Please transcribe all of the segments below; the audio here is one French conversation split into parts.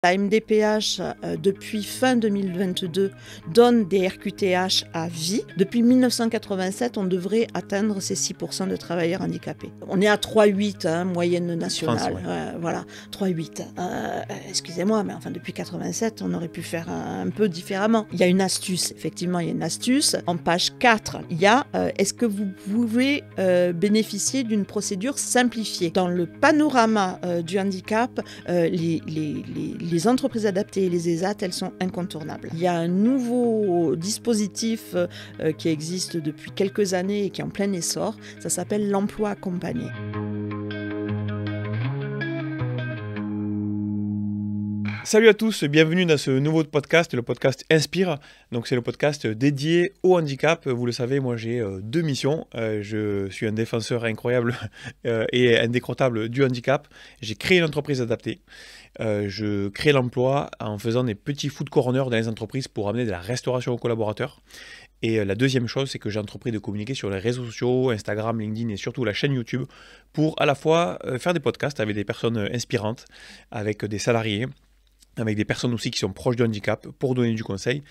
La MDPH, depuis fin 2022, donne des RQTH à vie. Depuis 1987, on devrait atteindre ces 6% de travailleurs handicapés. On est à 3,8, moyenne nationale. France, ouais. Voilà, 3,8. Excusez-moi, mais enfin, depuis 87, on aurait pu faire un peu différemment. Il y a une astuce, effectivement, il y a une astuce. En page 4, il y a est-ce que vous pouvez bénéficier d'une procédure simplifiée? Dans le panorama du handicap, les entreprises adaptées et les ESAT, elles sont incontournables. Il y a un nouveau dispositif qui existe depuis quelques années et qui est en plein essor. Ça s'appelle l'emploi accompagné. Salut à tous, bienvenue dans ce nouveau podcast, le podcast Inspire. Donc c'est le podcast dédié au handicap. Vous le savez, moi j'ai deux missions. Je suis un défenseur incroyable et indécrottable du handicap. J'ai créé une entreprise adaptée. Je crée l'emploi en faisant des petits food corners dans les entreprises pour amener de la restauration aux collaborateurs. Et la deuxième chose, c'est que j'ai entrepris de communiquer sur les réseaux sociaux, Instagram, LinkedIn et surtout la chaîne YouTube pour à la fois faire des podcasts avec des personnes inspirantes, avec des salariés, avec des personnes aussi qui sont proches du handicap pour donner du conseil.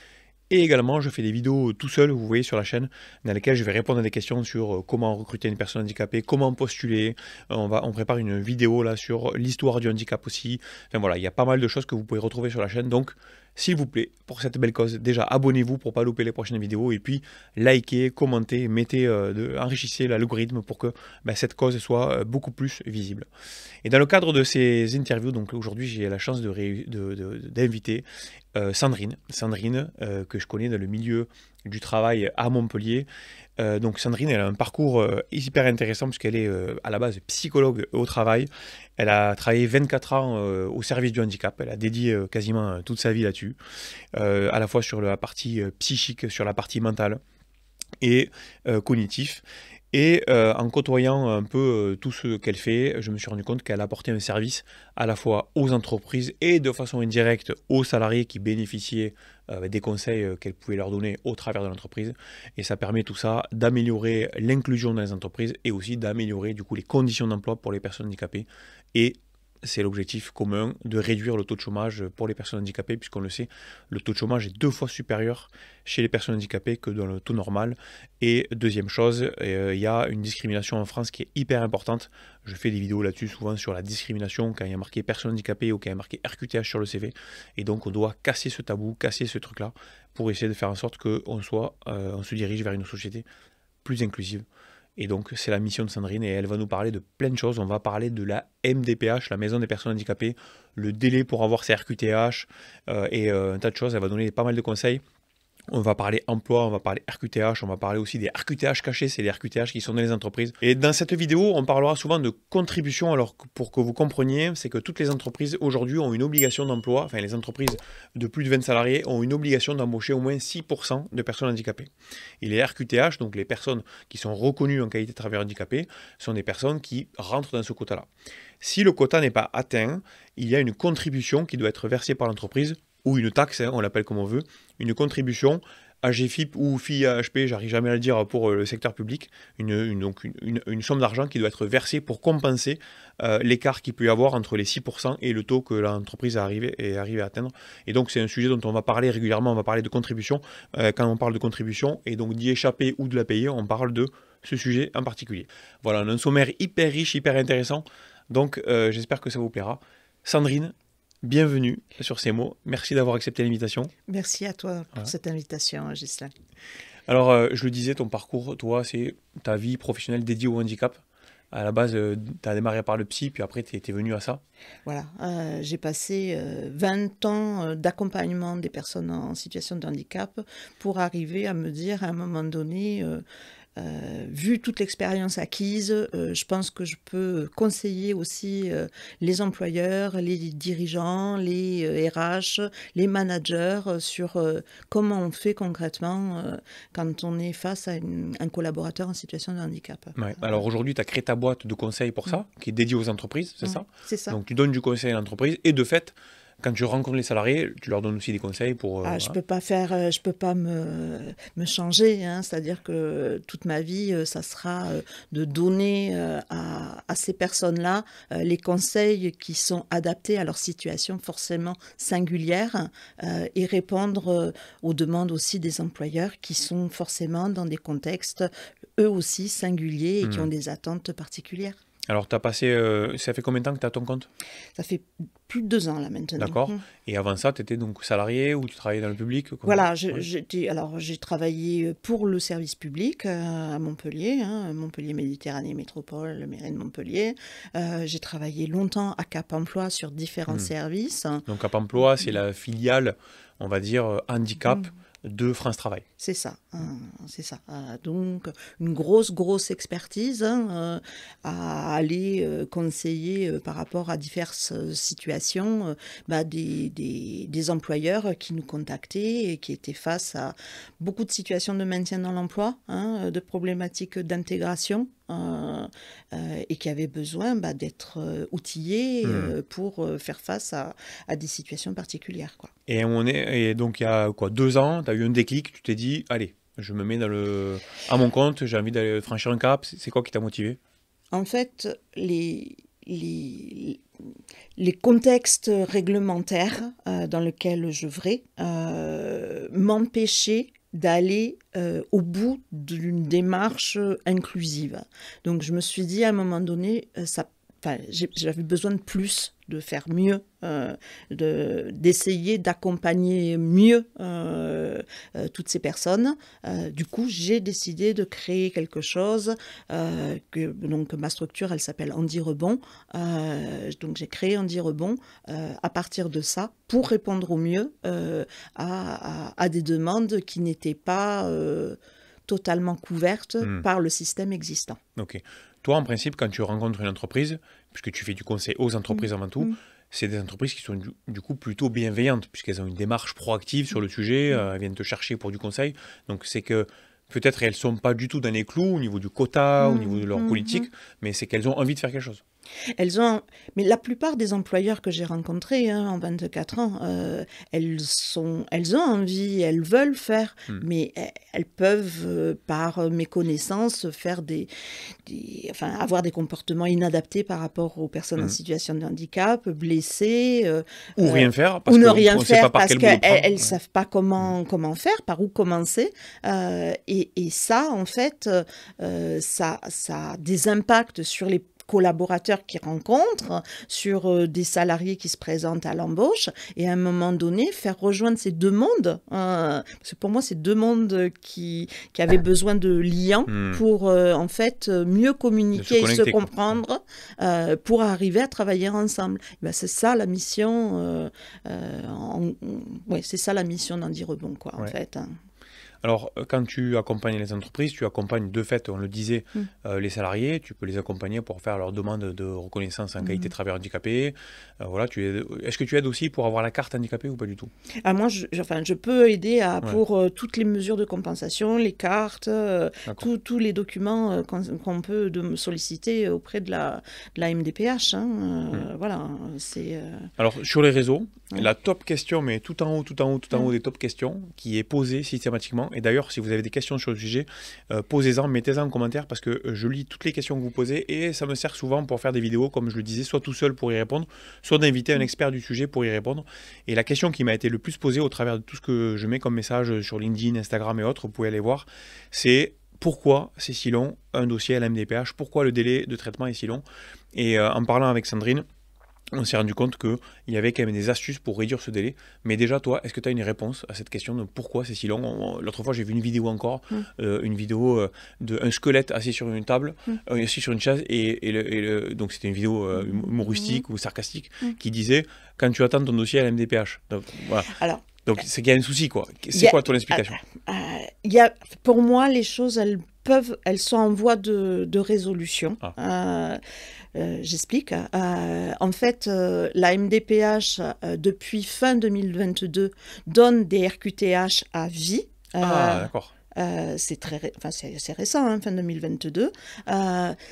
Et également, je fais des vidéos tout seul, vous voyez sur la chaîne, dans lesquelles je vais répondre à des questions sur comment recruter une personne handicapée, comment postuler. On prépare une vidéo là sur l'histoire du handicap aussi. Enfin voilà, il y a pas mal de choses que vous pouvez retrouver sur la chaîne. Donc, s'il vous plaît, pour cette belle cause, déjà abonnez-vous pour ne pas louper les prochaines vidéos. Et puis, likez, commentez, enrichissez l'algorithme pour que cette cause soit beaucoup plus visible. Et dans le cadre de ces interviews, donc aujourd'hui, j'ai la chance d'inviter Sandrine, que je connais dans le milieu du travail à Montpellier. Donc Sandrine, elle a un parcours hyper intéressant puisqu'elle est à la base psychologue au travail. Elle a travaillé 24 ans au service du handicap. Elle a dédié quasiment toute sa vie là-dessus, à la fois sur la partie psychique, sur la partie mentale et cognitif. Et en côtoyant un peu tout ce qu'elle fait, je me suis rendu compte qu'elle apportait un service à la fois aux entreprises et de façon indirecte aux salariés qui bénéficiaient des conseils qu'elle pouvait leur donner au travers de l'entreprise. Et ça permet tout ça d'améliorer l'inclusion dans les entreprises et aussi d'améliorer du coup les conditions d'emploi pour les personnes handicapées. Et c'est l'objectif commun de réduire le taux de chômage pour les personnes handicapées, puisqu'on le sait, le taux de chômage est 2 fois supérieur chez les personnes handicapées que dans le taux normal. Et deuxième chose, il y a une discrimination en France qui est hyper importante. Je fais des vidéos là-dessus souvent sur la discrimination quand il y a marqué personne handicapée ou quand il y a marqué RQTH sur le CV. Et donc on doit casser ce tabou, casser ce truc-là pour essayer de faire en sorte qu'on se dirige vers une société plus inclusive. Et donc, c'est la mission de Sandrine et elle va nous parler de plein de choses. On va parler de la MDPH, la Maison des personnes handicapées, le délai pour avoir ses RQTH et un tas de choses. Elle va donner pas mal de conseils. On va parler emploi, on va parler RQTH, on va parler aussi des RQTH cachés, c'est les RQTH qui sont dans les entreprises. Et dans cette vidéo, on parlera souvent de contribution, alors pour que vous compreniez, c'est que toutes les entreprises aujourd'hui ont une obligation d'emploi, enfin les entreprises de plus de 20 salariés ont une obligation d'embaucher au moins 6% de personnes handicapées. Et les RQTH, donc les personnes qui sont reconnues en qualité de travailleur handicapé, sont des personnes qui rentrent dans ce quota-là. Si le quota n'est pas atteint, il y a une contribution qui doit être versée par l'entreprise, ou une taxe, on l'appelle comme on veut, une contribution AGFIP ou FIAHP, j'arrive jamais à le dire pour le secteur public, une somme d'argent qui doit être versée pour compenser l'écart qu'il peut y avoir entre les 6% et le taux que l'entreprise est arrivée à atteindre. Et donc c'est un sujet dont on va parler régulièrement, on va parler de contribution. Quand on parle de contribution et donc d'y échapper ou de la payer, on parle de ce sujet en particulier. Voilà, on a un sommaire hyper riche, hyper intéressant, donc j'espère que ça vous plaira. Sandrine, bienvenue sur ces mots. Merci d'avoir accepté l'invitation. Merci à toi pour cette invitation, Ghislain. Alors, je le disais, ton parcours, toi, c'est ta vie professionnelle dédiée au handicap. À la base, tu as démarré par le psy, puis après, tu es venu à ça. Voilà, j'ai passé 20 ans d'accompagnement des personnes en situation de handicap pour arriver à me dire à un moment donné... vu toute l'expérience acquise, je pense que je peux conseiller aussi les employeurs, les dirigeants, les RH, les managers sur comment on fait concrètement quand on est face à un collaborateur en situation de handicap. Ouais. Alors aujourd'hui, tu as créé ta boîte de conseil pour ça, qui est dédiée aux entreprises, c'est ça? C'est ça. Donc tu donnes du conseil à l'entreprise et de fait, quand tu rencontres les salariés, tu leur donnes aussi des conseils pour... Je peux pas faire, je peux pas me changer, hein. C'est-à-dire que toute ma vie, ça sera de donner à ces personnes-là les conseils qui sont adaptés à leur situation forcément singulière et répondre aux demandes aussi des employeurs qui sont forcément dans des contextes eux aussi singuliers et qui ont des attentes particulières. Alors, ça fait combien de temps que tu as ton compte? Ça fait plus de 2 ans là maintenant. D'accord. Et avant ça, tu étais donc salarié ou tu travaillais dans le public? Voilà, j'ai travaillé pour le service public à Montpellier, hein, Montpellier Méditerranée Métropole, le mairie de Montpellier. J'ai travaillé longtemps à Cap Emploi sur différents services. Donc Cap Emploi, c'est la filiale, on va dire, handicap de France Travail. C'est ça, c'est ça. Donc, une grosse expertise à aller conseiller par rapport à diverses situations des employeurs qui nous contactaient et qui étaient face à beaucoup de situations de maintien dans l'emploi, de problématiques d'intégration. Et qui avaient besoin d'être outillés pour faire face à des situations particulières, quoi. Et donc il y a 2 ans, tu as eu un déclic, tu t'es dit, allez, je me mets à mon compte, j'ai envie d'aller franchir un cap. C'est quoi qui t'a motivé? En fait, les contextes réglementaires dans lesquels je j'œuvrais m'empêchaient d'aller au bout d'une démarche inclusive. Donc je me suis dit à un moment donné, j'avais besoin de plus, de faire mieux, d'essayer d'accompagner mieux toutes ces personnes. Du coup, j'ai décidé de créer quelque chose. Donc ma structure, elle s'appelle Handi Rebond. Donc j'ai créé Handi Rebond à partir de ça pour répondre au mieux à des demandes qui n'étaient pas totalement couvertes par le système existant. Ok. Toi, en principe, quand tu rencontres une entreprise, puisque tu fais du conseil aux entreprises avant tout, c'est des entreprises qui sont du coup plutôt bienveillantes, puisqu'elles ont une démarche proactive sur le sujet, elles viennent te chercher pour du conseil. Donc c'est que peut-être elles ne sont pas du tout dans les clous au niveau du quota, au niveau de leur politique, mais c'est qu'elles ont envie de faire quelque chose. Mais la plupart des employeurs que j'ai rencontrés en 24 ans, elles ont envie, elles veulent faire, mais elles peuvent, par méconnaissance, faire avoir des comportements inadaptés par rapport aux personnes en situation de handicap, blessées. Ou rien faire, parce qu'elles ne savent pas comment faire, par où commencer. Et ça, en fait, ça a des impacts sur les collaborateurs qui rencontrent, sur des salariés qui se présentent à l'embauche, et à un moment donné, faire rejoindre ces deux mondes, parce que pour moi, c'est deux mondes qui avaient besoin de liens pour, en fait, mieux communiquer et se comprendre, pour arriver à travailler ensemble. C'est ça la mission, c'est ça la mission d'Handi Rebond, quoi, en fait. Alors, quand tu accompagnes les entreprises, tu accompagnes de fait, on le disait, les salariés, tu peux les accompagner pour faire leur demande de reconnaissance en qualité de travailleur handicapé. Est-ce que tu aides aussi pour avoir la carte handicapée ou pas du tout? Moi, je peux aider pour toutes les mesures de compensation, les cartes, tous les documents qu'on peut solliciter auprès de la MDPH. Voilà, c'est... Alors, sur les réseaux, la top question, mais tout en haut des top questions, qui est posée systématiquement. Et d'ailleurs, si vous avez des questions sur le sujet, posez-en, mettez-en en commentaire parce que je lis toutes les questions que vous posez et ça me sert souvent pour faire des vidéos, comme je le disais, soit tout seul pour y répondre, soit d'inviter un expert du sujet pour y répondre. Et la question qui m'a été le plus posée au travers de tout ce que je mets comme message sur LinkedIn, Instagram et autres, vous pouvez aller voir, c'est pourquoi c'est si long un dossier à la MDPH, pourquoi le délai de traitement est si long. Et en parlant avec Sandrine, on s'est rendu compte qu'il y avait quand même des astuces pour réduire ce délai. Mais déjà, toi, est-ce que tu as une réponse à cette question de pourquoi c'est si long? L'autre fois, j'ai vu une vidéo encore, une vidéo d'un squelette assis sur une table, assis sur une chaise, donc c'était une vidéo humoristique ou sarcastique, qui disait « Quand tu attends ton dossier à la MDPH ». Donc, voilà. Alors, donc c'est qu'il y a un souci, quoi. C'est quoi ton explication? Pour moi, les choses, elles sont en voie de résolution. J'explique. En fait, la MDPH, depuis fin 2022, donne des RQTH à vie. D'accord. C'est récent, fin 2022.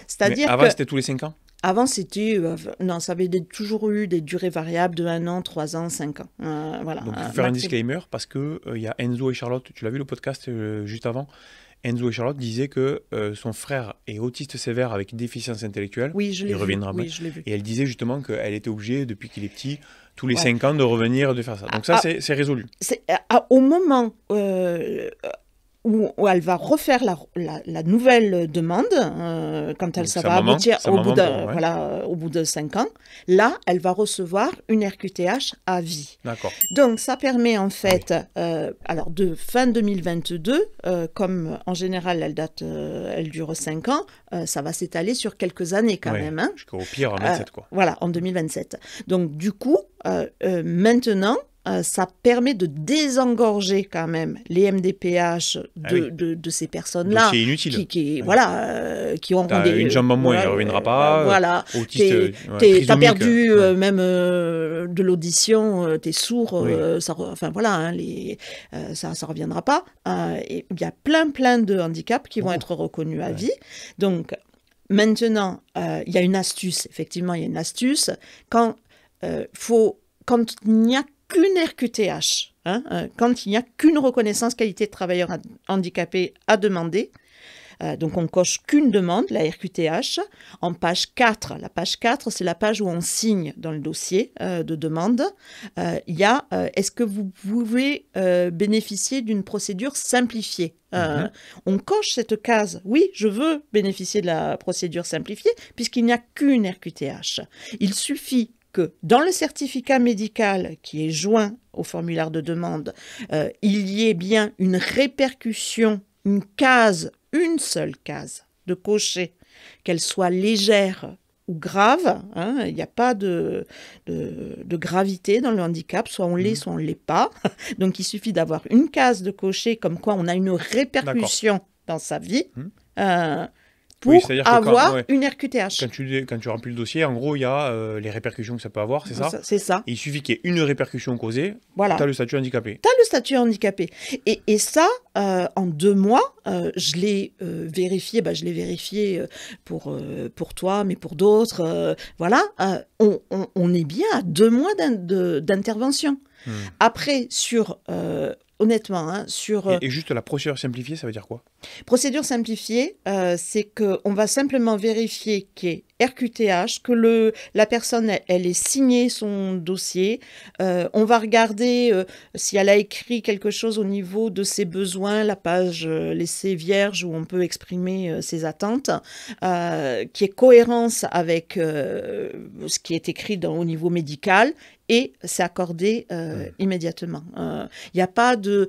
C'est-à-dire avant, c'était tous les 5 ans? Avant, c'était... non, ça avait toujours eu des durées variables de 1 an, 3 ans, 5 ans. Voilà, Donc, il faut faire un disclaimer parce qu'il y a Enzo et Charlotte, tu l'as vu le podcast juste avant. Enzo et Charlotte disaient que son frère est autiste sévère avec déficience intellectuelle. Oui, je l'ai vu. Reviendra Oui, je l'ai vu. Et elle disait justement qu'elle était obligée, depuis qu'il est petit, tous les 5 ans, de revenir, de faire ça. Donc ça, c'est résolu. Au moment où elle va refaire la nouvelle demande, quand ça va aboutir au bout de 5 ans, là, elle va recevoir une RQTH à vie. D'accord. Donc, ça permet en fait, alors de fin 2022, comme en général, elle dure 5 ans, ça va s'étaler sur quelques années quand même. Hein. Jusqu'au pire, en 27, quoi. Voilà, en 2027. Donc, du coup, maintenant, ça permet de désengorger quand même les MDPH de ces personnes-là. C'est inutile. Qui ont une jambe en moins, elle ne reviendra pas. Voilà. Autiste, t'as perdu même de l'audition, t'es sourd, enfin voilà, hein, ça ne reviendra pas. Il y a plein de handicaps qui vont être reconnus à vie. Donc, maintenant, il y a une astuce, effectivement, il y a une astuce. Quand il n'y a qu'une RQTH, quand il n'y a qu'une reconnaissance qualité de travailleur handicapé à demander, donc on coche qu'une demande, la RQTH, en page 4. La page 4, c'est la page où on signe dans le dossier de demande. Il y a est-ce que vous pouvez bénéficier d'une procédure simplifiée On coche cette case. Oui, je veux bénéficier de la procédure simplifiée puisqu'il n'y a qu'une RQTH. Il suffit que dans le certificat médical qui est joint au formulaire de demande, il y ait bien une répercussion, une seule case de cocher, qu'elle soit légère ou grave. Il n'y a pas de gravité dans le handicap, soit on l'est, soit on ne l'est pas. Donc il suffit d'avoir une case de cocher comme quoi on a une répercussion dans sa vie. Pour avoir une RQTH. Quand tu remplis le dossier, en gros, il y a les répercussions que ça peut avoir, c'est ça? C'est ça. Et il suffit qu'il y ait une répercussion causée, tu as le statut handicapé. Tu as le statut handicapé. Et ça, en 2 mois, je l'ai vérifié. Je l'ai vérifié pour toi, mais pour d'autres. Voilà, on est bien à 2 mois d'intervention. Après, honnêtement, Et juste la procédure simplifiée, ça veut dire quoi? Procédure simplifiée, c'est qu'on va simplement vérifier qu'il y ait RQTH, que la personne, elle ait signé son dossier. On va regarder si elle a écrit quelque chose au niveau de ses besoins, la page laissée vierge où on peut exprimer ses attentes, qui est cohérence avec ce qui est écrit au niveau médical, et c'est accordé immédiatement. Il n'y a pas de...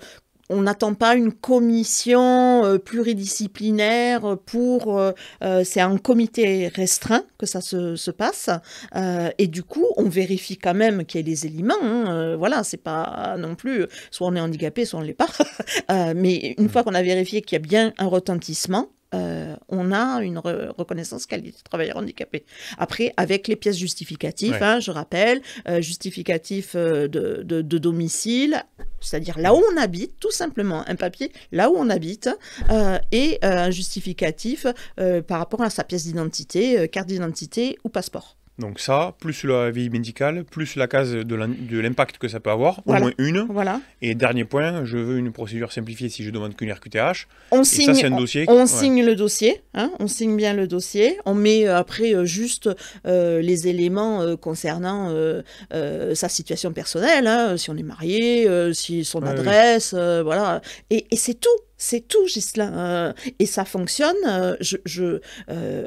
On n'attend pas une commission pluridisciplinaire c'est un comité restreint que ça se passe. Et du coup, on vérifie quand même qu'il y ait les éléments. Voilà, c'est pas non plus soit on est handicapé, soit on ne l'est pas. Mais une fois qu'on a vérifié qu'il y a bien un retentissement, on a une reconnaissance qualité de travailleur handicapé. Après, avec les pièces justificatives, je rappelle, justificatif de domicile, c'est-à-dire là où on habite, tout simplement, un papier là où on habite, et un justificatif par rapport à sa pièce d'identité, carte d'identité ou passeport. Donc ça, plus la vie médicale, plus la case de l'impact que ça peut avoir, voilà. Au moins une. Voilà. Et dernier point, je veux une procédure simplifiée si je demande qu'une RQTH. Ça, c'est un dossier. On signe le dossier, on signe bien le dossier. On met après juste les éléments concernant sa situation personnelle, si on est marié, si son adresse, voilà. Et c'est tout. C'est tout, Ghislain. Et ça fonctionne. Je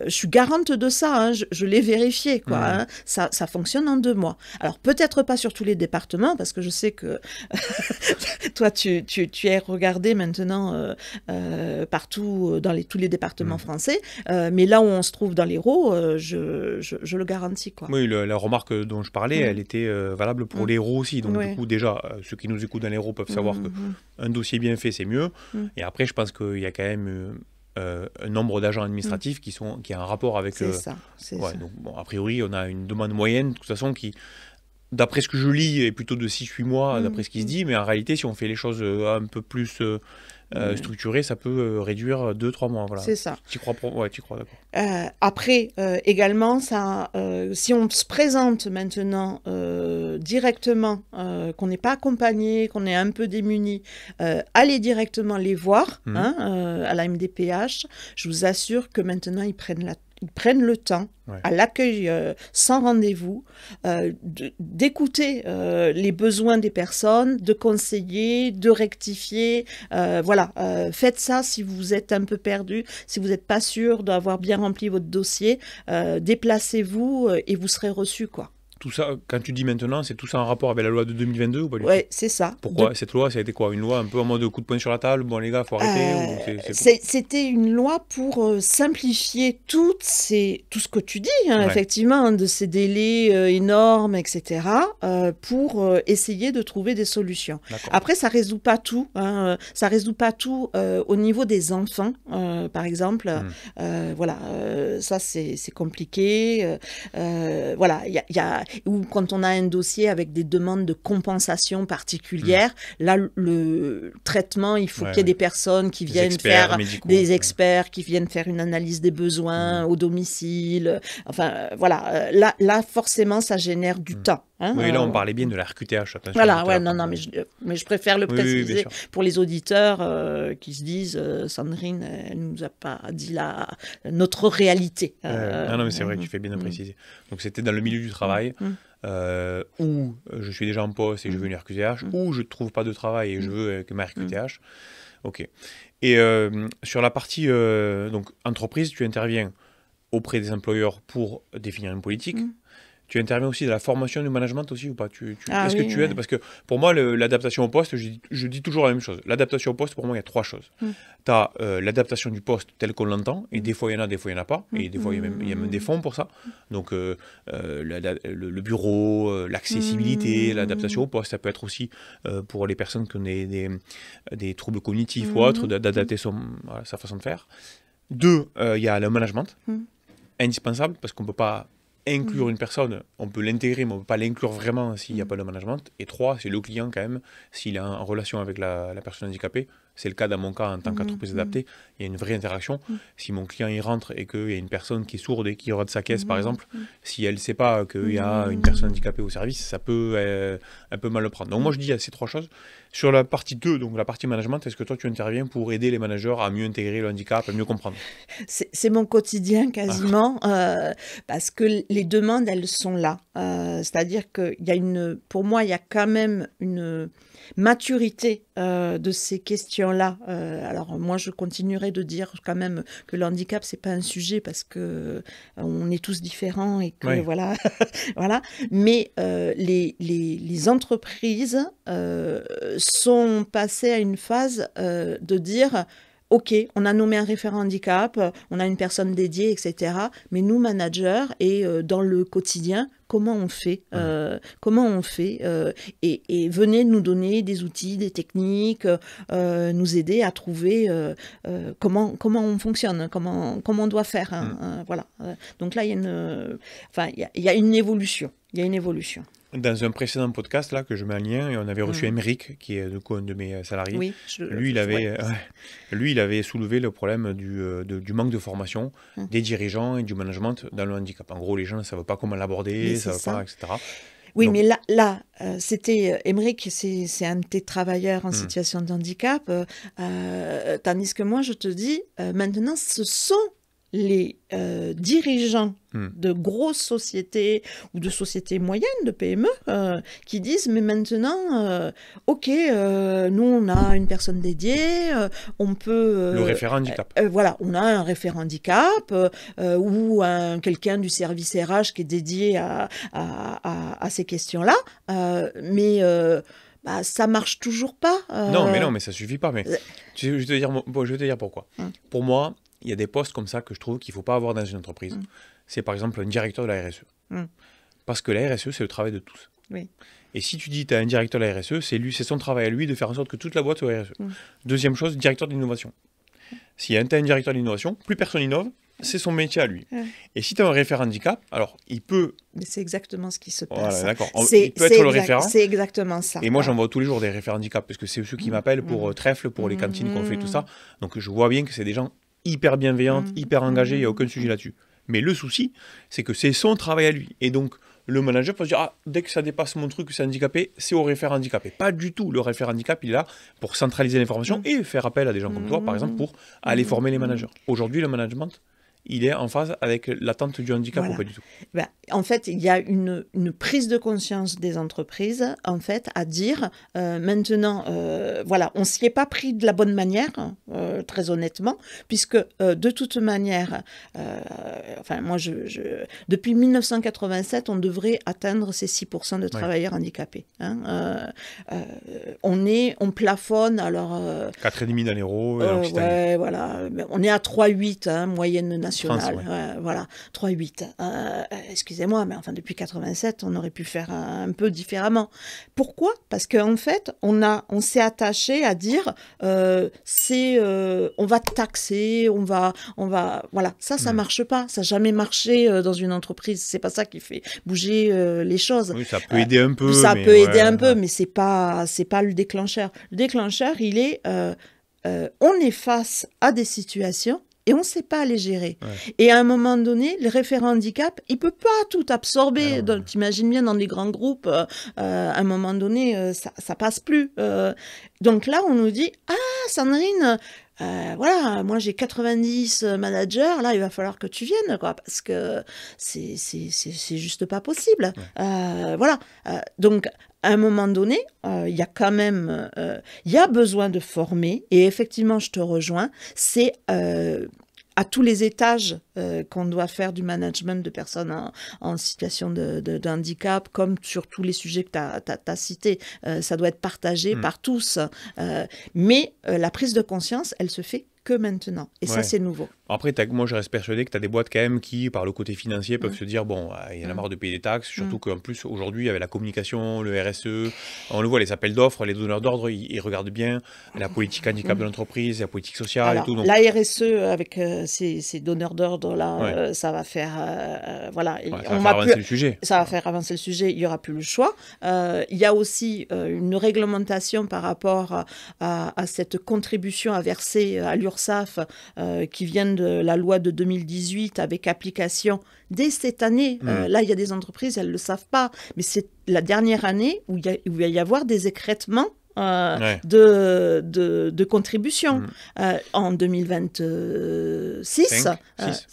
suis garante de ça. Je l'ai vérifié, quoi. Ça fonctionne en 2 mois. Alors, peut-être pas sur tous les départements, parce que je sais que toi, tu es regardé maintenant partout dans tous les départements français. Mais là où on se trouve dans l'Hérault, je le garantis, quoi. Oui, la remarque dont je parlais, elle était valable pour l'Hérault aussi. Donc, du coup, déjà, ceux qui nous écoutent dans l'Hérault peuvent savoir qu'un dossier bien fait, c'est mieux. Et après, je pense qu'il y a quand même un nombre d'agents administratifs qui a un rapport avec... C'est ça. Donc, bon, a priori, on a une demande moyenne, de toute façon, qui, d'après ce que je lis, est plutôt de 6-8 mois, d'après ce qui se dit. Mais en réalité, si on fait les choses un peu plus structuré, ça peut réduire 2-3 mois. Voilà. C'est ça. Tu crois, ouais, tu crois, d'accord. Après, également, ça, si on se présente maintenant directement, qu'on n'est pas accompagné, qu'on est un peu démuni, allez directement les voir à la MDPH. Je vous assure que maintenant, ils prennent le temps à l'accueil sans rendez-vous, d'écouter les besoins des personnes, de conseiller, de rectifier. Voilà, faites ça si vous êtes un peu perdu, si vous n'êtes pas sûr d'avoir bien rempli votre dossier, déplacez-vous et vous serez reçu, quoi. Tout ça, quand tu dis maintenant, c'est tout ça en rapport avec la loi de 2022 ou pas du tout? Oui, c'est ça. Pourquoi cette loi, ça a été quoi? Une loi un peu en mode coup de poing sur la table, bon les gars, faut arrêter C'était une loi pour simplifier tout ce que tu dis, effectivement, de ces délais énormes, etc., pour essayer de trouver des solutions. Après, ça résout pas tout. Ça résout pas tout au niveau des enfants, par exemple. Voilà, ça c'est compliqué. Voilà, il y a ou quand on a un dossier avec des demandes de compensation particulières, là, le traitement, il faut qu'il y ait des personnes qui viennent faire, des experts qui viennent faire une analyse des besoins au domicile. Enfin, voilà, là, forcément, ça génère du temps. Oui, là, on parlait bien de la RQTH. Attention, voilà, ouais, non, mais je préfère le préciser pour les auditeurs qui se disent Sandrine, elle ne nous a pas dit notre réalité. Non, mais c'est vrai, tu fais bien de préciser. Donc, c'était dans le milieu du travail où je suis déjà en poste et je veux une RQTH, où je ne trouve pas de travail et je veux que ma RQTH. Ok. Et sur la partie donc, entreprise, tu interviens auprès des employeurs pour définir une politique. Tu interviens aussi dans la formation du management aussi ou pas? Est-ce que tu aides? Parce que pour moi, l'adaptation au poste, je dis toujours la même chose. L'adaptation au poste, pour moi, il y a 3 choses. Tu as l'adaptation du poste tel qu'on l'entend, et des fois il y en a, des fois il n'y en a pas, et des fois il y a même des fonds pour ça. Donc le bureau, l'accessibilité, l'adaptation au poste, ça peut être aussi pour les personnes qui ont des troubles cognitifs ou autres, d'adapter sa façon de faire. 2, il y a le management, indispensable, parce qu'on ne peut pas inclure une personne, on peut l'intégrer, mais on ne peut pas l'inclure vraiment s'il n'y a pas de management. Et 3, c'est le client quand même, s'il est en relation avec la personne handicapée. C'est le cas dans mon cas en tant qu'entreprise adaptée. Il y a une vraie interaction. Si mon client y rentre et qu'il y a une personne qui est sourde et qui rate sa caisse, par exemple, si elle ne sait pas qu'il y a une personne handicapée au service, ça peut un peu mal le prendre. Donc moi, je dis à ces 3 choses. Sur la partie 2, donc la partie management, est-ce que toi, tu interviens pour aider les managers à mieux intégrer le handicap, à mieux comprendre? C'est mon quotidien quasiment, parce que les demandes, elles sont là. C'est-à-dire qu'il y a pour moi, il y a quand même une maturité de ces questions-là. Alors moi, je continuerai de dire quand même que le handicap, c'est pas un sujet parce que on est tous différents et que voilà, voilà. Mais les entreprises sont passées à une phase de dire OK, on a nommé un référent handicap, on a une personne dédiée, etc. Mais nous, managers, et dans le quotidien, comment on fait et venez nous donner des outils, des techniques, nous aider à trouver comment on fonctionne, comment on doit faire. Voilà. Donc là, il y a une évolution. Il y a une évolution. Dans un précédent podcast là, que je mets en lien, et on avait reçu Émeric, qui est du coup un de mes salariés. Oui, lui, il avait soulevé le problème du manque de formation des dirigeants et du management dans le handicap. En gros, les gens ne savent pas comment l'aborder, pas, etc. Oui, donc, mais là c'était Émeric, c'est un de tes travailleurs en situation de handicap, tandis que moi, je te dis, maintenant, ce sont les dirigeants de grosses sociétés ou de sociétés moyennes, de PME, qui disent mais maintenant, ok, nous on a une personne dédiée, on peut... le référent handicap. Voilà, on a un référent handicap ou quelqu'un du service RH qui est dédié à ces questions-là, mais... ça marche toujours pas. Non, mais ça suffit pas. Mais je vais te dire pourquoi. Pour moi, il y a des postes comme ça que je trouve qu'il ne faut pas avoir dans une entreprise. C'est par exemple un directeur de la RSE. Parce que la RSE, c'est le travail de tous. Oui. Et si tu dis tu as un directeur de la RSE, c'est son travail à lui de faire en sorte que toute la boîte soit RSE. Deuxième chose, directeur d'innovation. Si tu as un directeur d'innovation, plus personne innove, c'est son métier à lui. Ouais. Et si tu as un référent handicap, alors il peut... Mais c'est exactement ce qui se passe. Voilà, d'accord. Il peut être le référent. C'est exactement ça. Et moi, j'en vois tous les jours des référents handicap, parce que c'est ceux qui m'appellent pour Trèfle, pour les cantines qu'on fait, tout ça. Donc je vois bien que c'est des gens hyper bienveillants, hyper engagés, il n'y a aucun sujet là-dessus. Mais le souci, c'est que c'est son travail à lui. Et donc, le manager peut se dire, ah, dès que ça dépasse mon truc, c'est handicapé, c'est au référent handicapé. Pas du tout. Le référent handicap, il est là pour centraliser l'information et faire appel à des gens comme toi, par exemple, pour aller former les managers. Aujourd'hui, le management, il est en phase avec l'attente du handicap ou pas du tout? Ben, en fait, il y a une prise de conscience des entreprises, en fait, à dire, maintenant, voilà, on s'y est pas pris de la bonne manière, très honnêtement, puisque de toute manière, enfin, moi, depuis 1987, on devrait atteindre ces 6% de travailleurs handicapés. Hein, on plafonne, alors... 4,5 dans l'Hérault, ouais, voilà, on est à 3,8, hein, moyenne nationale. Voilà, 3,8. Excusez-moi, mais enfin, depuis 87, on aurait pu faire un peu différemment. Pourquoi? Parce qu'en fait, on s'est attaché à dire, on va taxer, on va, voilà, ça marche pas. Ça n'a jamais marché dans une entreprise. C'est pas ça qui fait bouger les choses. Oui, ça peut aider un peu. Ça peut aider un peu, mais c'est pas le déclencheur. Le déclencheur, il est, on est face à des situations et on ne sait pas les gérer. Ouais. Et à un moment donné, le référent handicap, il ne peut pas tout absorber. Tu imagines bien, dans des grands groupes, à un moment donné, ça ne passe plus. Donc là, on nous dit, ah, Sandrine, voilà, moi j'ai 90 managers, là il va falloir que tu viennes, quoi, parce que c'est juste pas possible. Ouais. Voilà. Donc, à un moment donné, il y a quand même, il y a besoin de former, et effectivement, je te rejoins, c'est à tous les étages qu'on doit faire du management de personnes en situation de handicap, comme sur tous les sujets que tu as cités. Ça doit être partagé par tous. Mais la prise de conscience, elle se fait que maintenant. Et ça, c'est nouveau. Après, moi, je reste persuadé que tu as des boîtes quand même qui, par le côté financier, peuvent se dire, bon, il y en a marre de payer des taxes, surtout qu'en plus, aujourd'hui, avec la communication, le RSE, on le voit, les appels d'offres, les donneurs d'ordre, ils regardent bien la politique handicap de l'entreprise, la politique sociale. Alors, et tout. Donc... La RSE, avec ces donneurs d'ordre-là, ça va faire... voilà. Ça va faire avancer le sujet. Ça va faire avancer le sujet, il n'y aura plus le choix. Il y a aussi une réglementation par rapport à cette contribution à verser à l'URSSAF qui vient de la loi de 2018 avec application dès cette année. Là, il y a des entreprises, elles ne le savent pas, mais c'est la dernière année où il va y avoir des écrêtements de contribution. En 2026,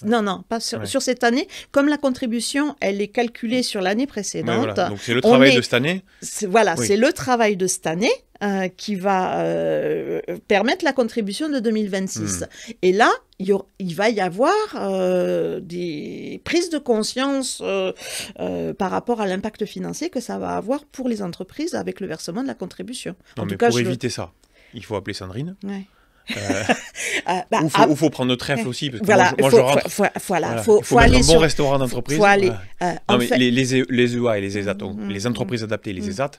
non, pas sur cette année. Comme la contribution, elle est calculée sur l'année précédente. Voilà. Donc c'est le travail de cette année. C'est le travail de cette année qui va permettre la contribution de 2026. Et là, il va y avoir des prises de conscience par rapport à l'impact financier que ça va avoir pour les entreprises avec le versement de la contribution. Non, mais pour éviter ça, il faut appeler Sandrine. Ouais. Ou faut prendre notre trèfle aussi, parce que voilà, moi je rentre. Faut aller un bon sur restaurant d'entreprise. Les EA et les ESAT, les entreprises adaptées, les ESAT,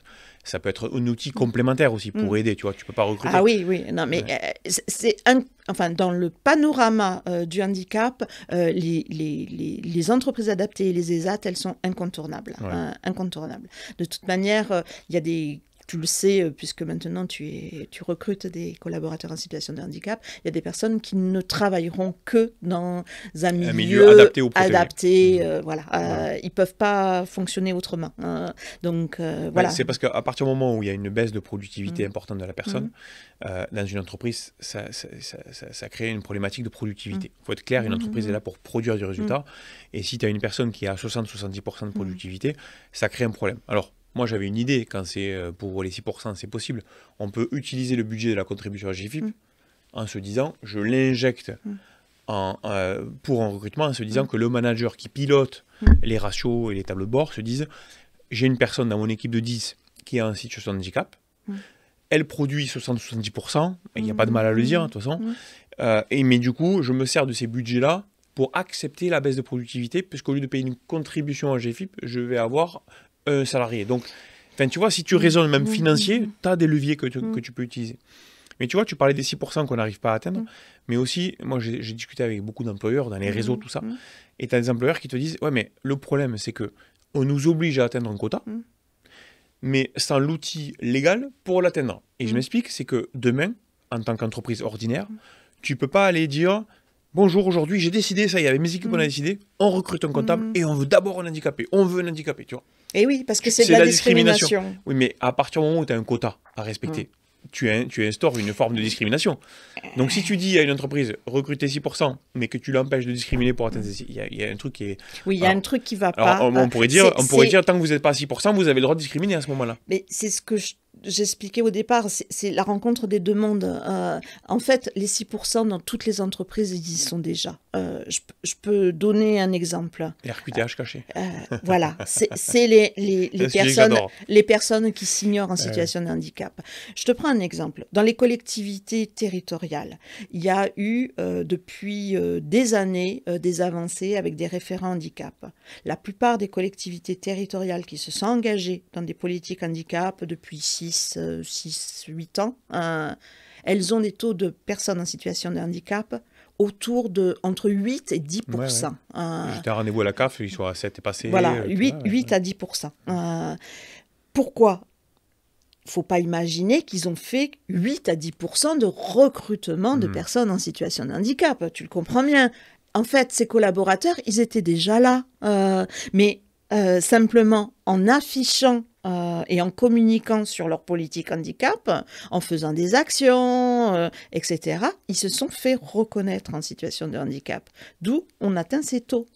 ça peut être un outil complémentaire aussi pour aider, tu vois, tu peux pas recruter. Ah oui, non, mais dans le panorama du handicap, les entreprises adaptées et les ESAT, elles sont incontournables. Incontournables. De toute manière, il y a des... Tu le sais, puisque maintenant tu recrutes des collaborateurs en situation de handicap, il y a des personnes qui ne travailleront que dans un milieu adapté. Ils ne peuvent pas fonctionner autrement. Donc, voilà. C'est parce qu'à partir du moment où il y a une baisse de productivité importante de la personne, dans une entreprise, ça crée une problématique de productivité. Il faut être clair, une entreprise est là pour produire du résultat. Et si tu as une personne qui a 60-70% de productivité, ça crée un problème. Alors, moi, j'avais une idée, quand c'est pour les 6%, c'est possible. On peut utiliser le budget de la contribution à GFIP en se disant, je l'injecte pour un recrutement, en se disant que le manager qui pilote les ratios et les tableaux de bord se dise, j'ai une personne dans mon équipe de 10 qui est en situation de handicap, elle produit 60-70%, il n'y a pas de mal à le dire, de toute façon, mais du coup, je me sers de ces budgets-là pour accepter la baisse de productivité, puisqu'au lieu de payer une contribution à GFIP, je vais avoir salarié. Donc, tu vois, si tu raisonnes même financier, tu as des leviers que tu peux utiliser. Mais tu vois, tu parlais des 6% qu'on n'arrive pas à atteindre, mais aussi, moi j'ai discuté avec beaucoup d'employeurs dans les réseaux, tout ça, et tu as des employeurs qui te disent, ouais, mais le problème, c'est que on nous oblige à atteindre un quota, mais sans l'outil légal pour l'atteindre. Et je m'explique, c'est que demain, en tant qu'entreprise ordinaire, tu peux pas aller dire, bonjour, aujourd'hui j'ai décidé, ça y est, avec mes équipes on a décidé, on recrute un comptable et on veut d'abord un handicapé, on veut un handicapé, tu vois. Et oui, parce que c'est de la discrimination. Oui, mais à partir du moment où tu as un quota à respecter, tu instaures une forme de discrimination. Donc si tu dis à une entreprise, recrutez 6%, mais que tu l'empêches de discriminer pour atteindre ces 6%, il y a un truc qui est... Oui, il y a un truc qui va alors, pas. On pourrait dire, tant que vous n'êtes pas à 6%, vous avez le droit de discriminer à ce moment-là. Mais c'est ce que j'expliquais au départ, c'est la rencontre des deux mondes. En fait, les 6% dans toutes les entreprises, ils y sont déjà. Je peux donner un exemple. RQTH caché. Voilà, c'est les personnes qui s'ignorent en situation de handicap. Je te prends un exemple. Dans les collectivités territoriales, il y a eu depuis des années des avancées avec des référents handicap. La plupart des collectivités territoriales qui se sont engagées dans des politiques handicap depuis 6-8 ans, elles ont des taux de personnes en situation de handicap autour de entre 8 et 10%. J'étais à rendez-vous à la CAF, ils sont à 7 et passé. Voilà, 8 à 10%. Pourquoi ? Il ne faut pas imaginer qu'ils ont fait 8 à 10% de recrutement de personnes en situation de handicap. Tu le comprends bien. En fait, ces collaborateurs, ils étaient déjà là. Mais simplement en affichant et en communiquant sur leur politique handicap, en faisant des actions, etc., ils se sont fait reconnaître en situation de handicap. D'où on atteint ces taux.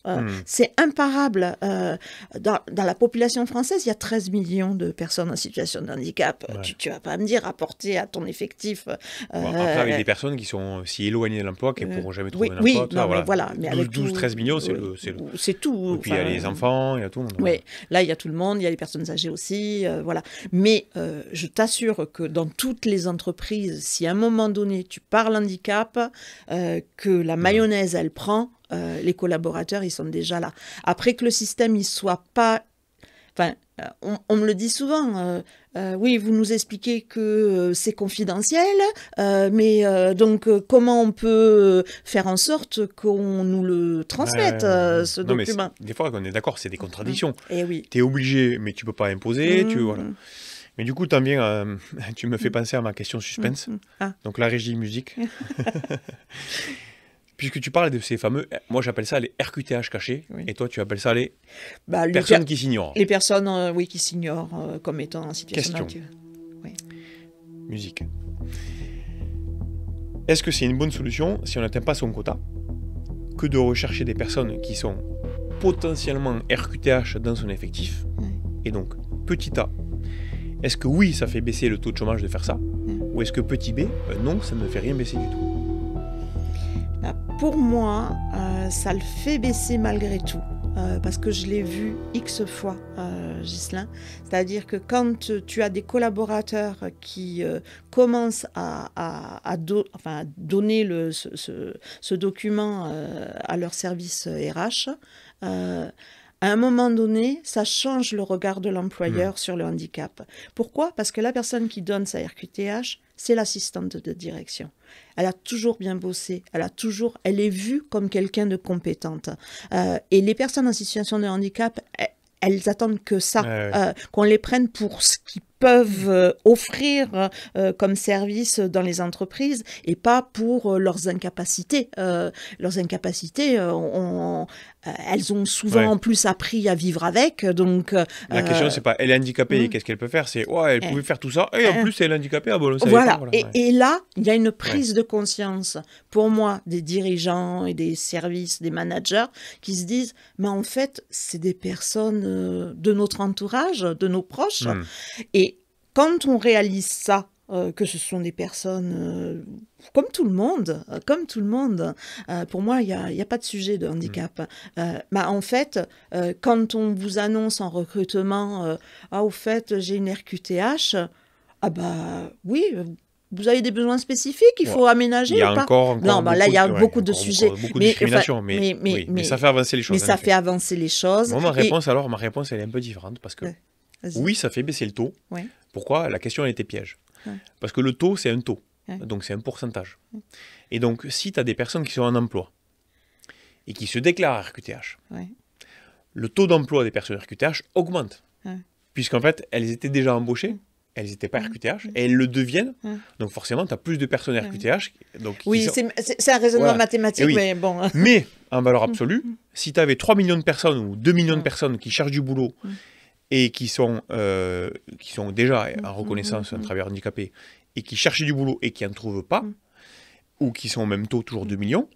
C'est imparable. Dans la population française, il y a 13 millions de personnes en situation de handicap. Ouais. Tu vas pas me dire, rapporter à ton effectif... après, avec des personnes qui sont si éloignées de l'emploi qu'elles ne pourront jamais trouver un emploi. Oui, non, voilà. Mais 12-13 millions, c'est tout. Et puis il y a les enfants, il y a tout. Oui, là, il y a tout le monde, il y a les personnes âgées aussi. Voilà. Mais je t'assure que dans toutes les entreprises, si à un moment donné tu parles handicap, que la mayonnaise elle prend, les collaborateurs ils sont déjà là. Après que le système il soit pas, enfin, on me le dit souvent. Oui, vous nous expliquez que c'est confidentiel, mais donc comment on peut faire en sorte qu'on nous le transmette, ce document? Des fois, on est d'accord, c'est des contradictions. Et oui. Tu es obligé, mais tu ne peux pas imposer. Voilà. Mais du coup, tu me fais penser à ma question suspense. Donc la régie musique. Puisque tu parles de ces fameux, moi j'appelle ça les RQTH cachés, et toi tu appelles ça les personnes qui s'ignorent. Les personnes, qui s'ignorent comme étant en situation de musique. Est-ce que c'est une bonne solution, si on n'atteint pas son quota, que de rechercher des personnes qui sont potentiellement RQTH dans son effectif, et donc petit a, est-ce que oui, ça fait baisser le taux de chômage de faire ça, ou est-ce que petit b, non, ça ne fait rien baisser du tout? Pour moi, ça le fait baisser malgré tout, parce que je l'ai vu X fois, Ghislain. C'est-à-dire que quand tu as des collaborateurs qui commencent à donner ce document à leur service RH, à un moment donné, ça change le regard de l'employeur sur le handicap. Pourquoi ? Parce que la personne qui donne sa RQTH, c'est l'assistante de direction. Elle a toujours bien bossé, elle est vue comme quelqu'un de compétente. Et les personnes en situation de handicap, elles attendent que ça, qu'on les prenne pour ce qu'ils peuvent offrir comme service dans les entreprises et pas pour leurs incapacités. Leurs incapacités, elles ont souvent en plus appris à vivre avec. Donc, la question, c'est pas elle est handicapée, qu'est-ce qu'elle peut faire? C'est elle pouvait faire tout ça, et en plus elle est handicapée. Ah bon, voilà. Et là, il y a une prise de conscience, pour moi, des dirigeants et des services, des managers, qui se disent, mais en fait, c'est des personnes de notre entourage, de nos proches. Et quand on réalise ça, que ce sont des personnes comme tout le monde, pour moi, il n'y a pas de sujet de handicap. En fait, quand on vous annonce en recrutement, au fait, j'ai une RQTH, oui, vous avez des besoins spécifiques, il faut aménager. Il y a encore non, là, il y a beaucoup de sujets. Beaucoup de discrimination, mais ça fait avancer les choses. Mais ça fait avancer les choses. Moi, ma réponse, elle est un peu différente, parce que oui, ça fait baisser le taux. Pourquoi ? La question, elle était piège. Parce que le taux, c'est un taux. Ouais. Donc, c'est un pourcentage. Et donc, si tu as des personnes qui sont en emploi et qui se déclarent RQTH, Ouais. le taux d'emploi des personnes RQTH augmente. Ouais. Puisqu'en fait, elles étaient déjà embauchées, elles n'étaient pas RQTH, et elles le deviennent. Donc, forcément, tu as plus de personnes RQTH. Donc, Oui, c'est un raisonnement Voilà. mathématique, Oui. mais bon. Mais, en valeur absolue, si tu avais 3 millions de personnes ou 2 millions de personnes qui cherchent du boulot et qui sont déjà en reconnaissance un travailleur handicapé et qui cherchent du boulot et qui n'en trouvent pas, ou qui sont au même taux, toujours 2 millions,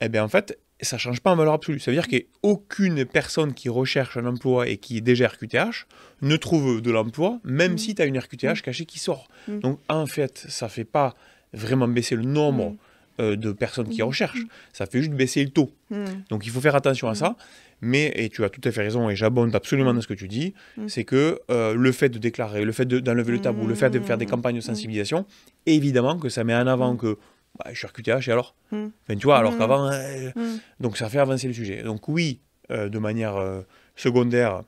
eh bien, en fait, ça ne change pas en valeur absolue. Ça veut dire qu'aucune personne qui recherche un emploi et qui est déjà RQTH ne trouve de l'emploi, même si tu as une RQTH cachée qui sort. Donc, en fait, ça ne fait pas vraiment baisser le nombre de personnes qui recherchent. Ça fait juste baisser le taux. Donc, il faut faire attention à ça. Mais, et tu as tout à fait raison, et j'abonde absolument dans ce que tu dis, c'est que le fait de déclarer, le fait d'enlever le tabou, le fait de faire des campagnes de sensibilisation, évidemment que ça met en avant que je suis RQTH et alors enfin, tu vois, alors qu'avant... Donc ça fait avancer le sujet. Donc oui, de manière secondaire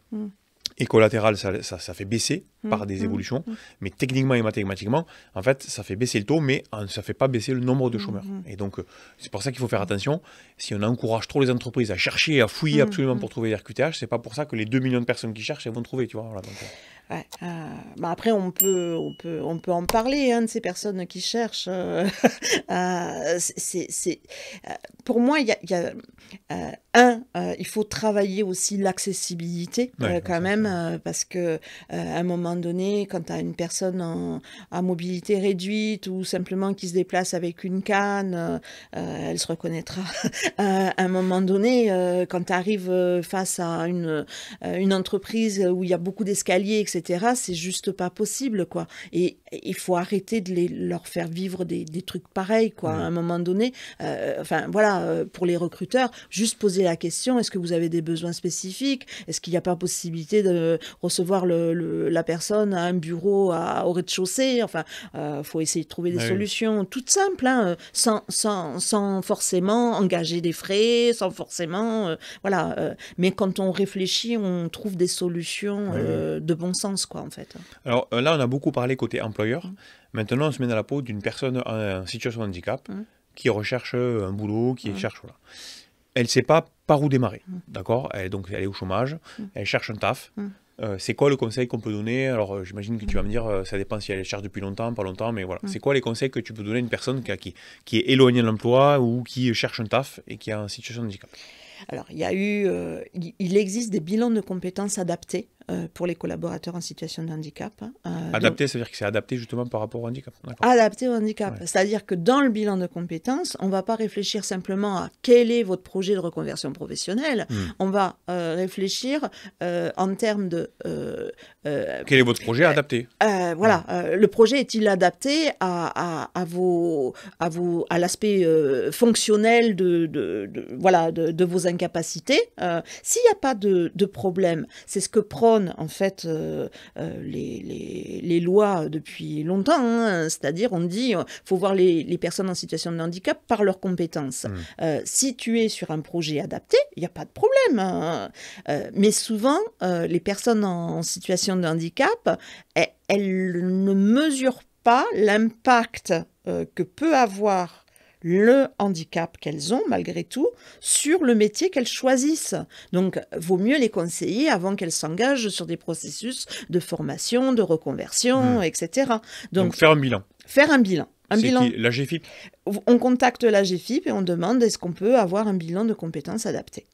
et collatérale, ça fait baisser par des évolutions, mais techniquement et mathématiquement, en fait, ça fait baisser le taux, mais ça ne fait pas baisser le nombre de chômeurs. Et donc, c'est pour ça qu'il faut faire attention. Si on encourage trop les entreprises à chercher, à fouiller absolument pour trouver des RQTH, c'est pas pour ça que les 2 millions de personnes qui cherchent, elles vont trouver, tu vois. Voilà, donc, Ouais, après, on peut en parler, hein, de ces personnes qui cherchent. Pour moi, il faut travailler aussi l'accessibilité quand même, parce que à un moment donné, quand tu as une personne à mobilité réduite ou simplement qui se déplace avec une canne, elle se reconnaîtra. À un moment donné, quand tu arrives face à une entreprise où il y a beaucoup d'escaliers, etc., c'est juste pas possible, quoi. Et il faut arrêter de leur faire vivre des trucs pareils, quoi. À un moment donné, pour les recruteurs, juste poser la question, est-ce que vous avez des besoins spécifiques? Est-ce qu'il n'y a pas possibilité de recevoir la personne à un bureau au rez-de-chaussée? Enfin, faut essayer de trouver des solutions toutes simples, hein, sans forcément engager des frais, sans forcément... mais quand on réfléchit, on trouve des solutions de bon sens, quoi, en fait. Alors là, on a beaucoup parlé côté employeur. Maintenant, on se met dans la peau d'une personne en situation de handicap qui recherche un boulot, qui cherche... Voilà. Elle ne sait pas par où démarrer, d'accord? Donc, elle est au chômage, elle cherche un taf. C'est quoi le conseil qu'on peut donner? Alors, j'imagine que tu vas me dire, ça dépend si elle cherche depuis longtemps, pas longtemps, mais voilà. C'est quoi les conseils que tu peux donner à une personne qui est éloignée de l'emploi ou qui cherche un taf et qui est en situation de handicap? Alors, il existe des bilans de compétences adaptés pour les collaborateurs en situation de handicap. Adapté, c'est-à-dire que c'est adapté justement par rapport au handicap. Adapté au handicap. Ouais. C'est-à-dire que dans le bilan de compétences, on ne va pas réfléchir simplement à quel est votre projet de reconversion professionnelle. On va réfléchir en termes de... quel est votre projet adapté? Le projet est-il adapté à l'aspect fonctionnel de vos incapacités? S'il n'y a pas de problème, c'est ce que prônent en fait les lois depuis longtemps, hein. C'est-à-dire on dit faut voir les personnes en situation de handicap par leurs compétences. Si tu es sur un projet adapté, il n'y a pas de problème, hein. Mais souvent les personnes en situation de handicap, elles ne mesurent pas l'impact que peut avoir le handicap qu'elles ont, malgré tout, sur le métier qu'elles choisissent. Donc, vaut mieux les conseiller avant qu'elles s'engagent sur des processus de formation, de reconversion, etc. Donc, faire un bilan. Faire un bilan. La GFIP. On contacte la GFIP et on demande est-ce qu'on peut avoir un bilan de compétences adapté.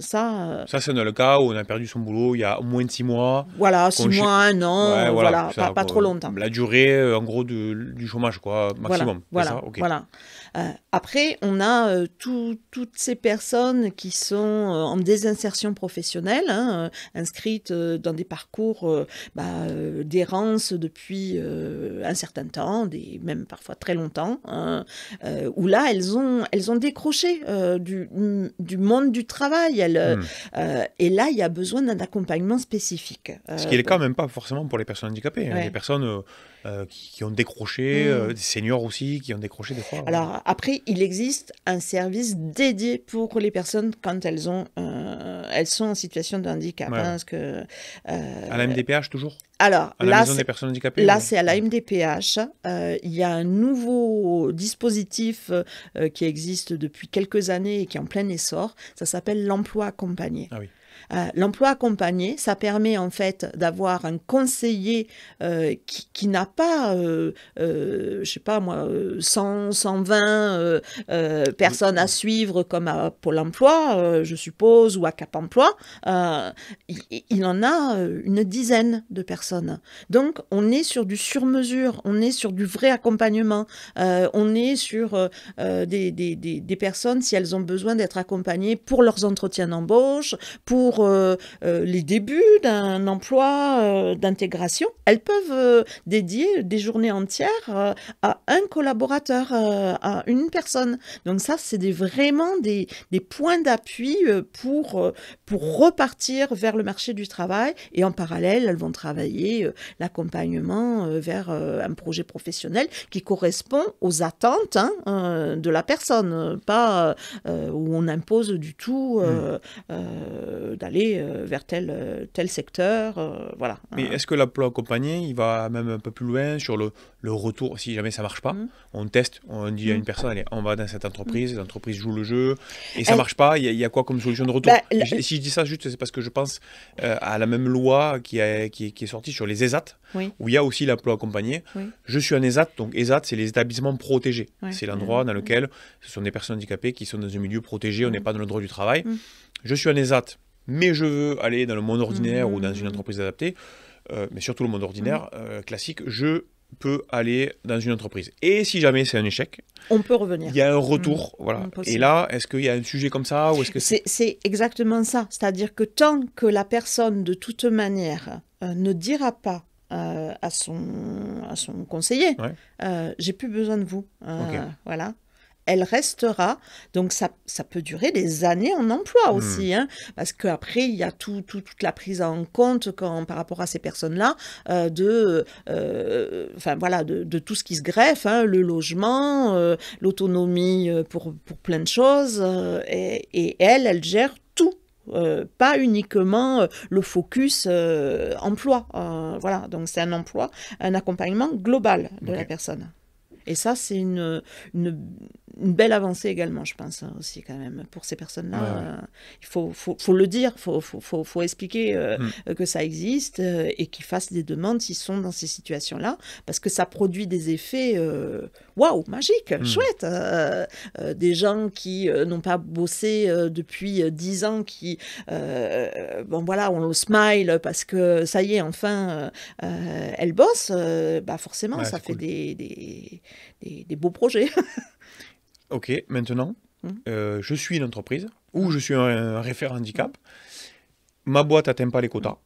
Ça, c'est dans le cas où on a perdu son boulot il y a moins de 6 mois. Voilà, 6 mois, 1 an, pas trop longtemps. La durée, en gros, du chômage, quoi, maximum. Voilà. Après, on a toutes ces personnes qui sont en désinsertion professionnelle, hein, inscrites dans des parcours d'errance depuis un certain temps, même parfois très longtemps. où là, elles ont décroché du monde du travail. Et là, il y a besoin d'un accompagnement spécifique. Ce qui est le cas même pas forcément pour les personnes handicapées. Ouais. Les personnes qui ont décroché, des seniors aussi, qui ont décroché des fois. Alors après, il existe un service dédié pour les personnes quand elles sont en situation de handicap. Ouais. Parce que, à la MDPH toujours? Alors, à la maison des personnes handicapées? Là, c'est à la MDPH. Il y a un nouveau dispositif qui existe depuis quelques années et qui est en plein essor. Ça s'appelle l'emploi accompagné. Ah oui. L'emploi accompagné, ça permet en fait d'avoir un conseiller qui n'a pas, je sais pas moi, 100, 120 personnes à suivre comme à Pôle emploi, je suppose, ou à Cap emploi. Il en a une dizaine de personnes. Donc, on est sur du sur-mesure, on est sur du vrai accompagnement, on est sur des personnes, si elles ont besoin d'être accompagnées pour leurs entretiens d'embauche, pour les débuts d'un emploi d'intégration, elles peuvent dédier des journées entières à un collaborateur, à une personne. Donc ça, c'est vraiment des points d'appui pour repartir vers le marché du travail. Et en parallèle, elles vont travailler l'accompagnement vers un projet professionnel qui correspond aux attentes de la personne, pas où on impose du tout d'aller vers tel secteur, voilà. Mais est-ce que l'emploi accompagné, il va même un peu plus loin sur le retour, si jamais ça marche pas, on teste, on dit à une personne, allez, on va dans cette entreprise, l'entreprise joue le jeu, et ça marche pas, il y a quoi comme solution de retour? Si je dis ça juste, c'est parce que je pense à la même loi qui est sortie sur les ESAT, où il y a aussi l'emploi accompagné. Je suis un ESAT, donc ESAT, c'est les établissements protégés. C'est l'endroit dans lequel ce sont des personnes handicapées qui sont dans un milieu protégé, on n'est pas dans le droit du travail. Je suis un ESAT, mais je veux aller dans le monde ordinaire ou dans une entreprise adaptée, mais surtout le monde ordinaire classique, je peux aller dans une entreprise. Et si jamais c'est un échec, on peut revenir. Il y a un retour, voilà. Et là, est-ce qu'il y a un sujet comme ça ou est-ce que c'est exactement ça. C'est-à-dire que tant que la personne, de toute manière, ne dira pas à son conseiller, j'ai plus besoin de vous. Voilà. Elle restera, donc ça peut durer des années en emploi aussi, parce qu'après, il y a toute la prise en compte par rapport à ces personnes-là, de tout ce qui se greffe, le logement, l'autonomie pour plein de choses, et elle gère tout. Pas uniquement le focus emploi. Voilà, donc c'est un emploi, un accompagnement global de la personne. Et ça, c'est une une belle avancée également, je pense, aussi, quand même, pour ces personnes-là. Il faut le dire, faut expliquer que ça existe et qu'ils fassent des demandes s'ils sont dans ces situations-là, parce que ça produit des effets waouh, magiques, chouettes. Des gens qui n'ont pas bossé depuis 10 ans, qui, bon voilà, on le smile parce que ça y est, enfin, elle bosse, bah forcément, ça fait cool. des beaux projets. Ok, maintenant, je suis une entreprise ou je suis un référent handicap. Ma boîte n'atteint pas les quotas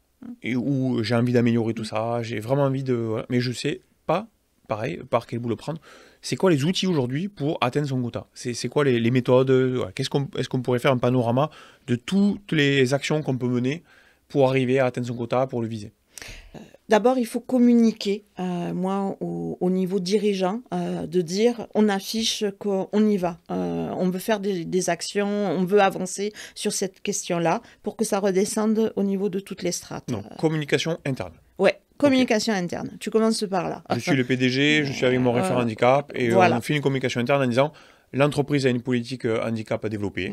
et où j'ai envie d'améliorer tout ça. J'ai vraiment envie de... Voilà. Mais je ne sais pas, pareil, par quel bout le prendre. C'est quoi les outils aujourd'hui pour atteindre son quota? C'est quoi les méthodes? Voilà. Est-ce qu'on pourrait faire un panorama de toutes les actions qu'on peut mener pour arriver à atteindre son quota, pour le viser? D'abord, il faut communiquer, moi, au niveau dirigeant, de dire, on affiche qu'on y va, on veut faire des actions, on veut avancer sur cette question-là pour que ça redescende au niveau de toutes les strates. Donc, communication interne. Ouais, communication interne. Tu commences par là. Je suis le PDG, je suis avec mon référent handicap et on fait une communication interne en disant... L'entreprise a une politique handicap à développer,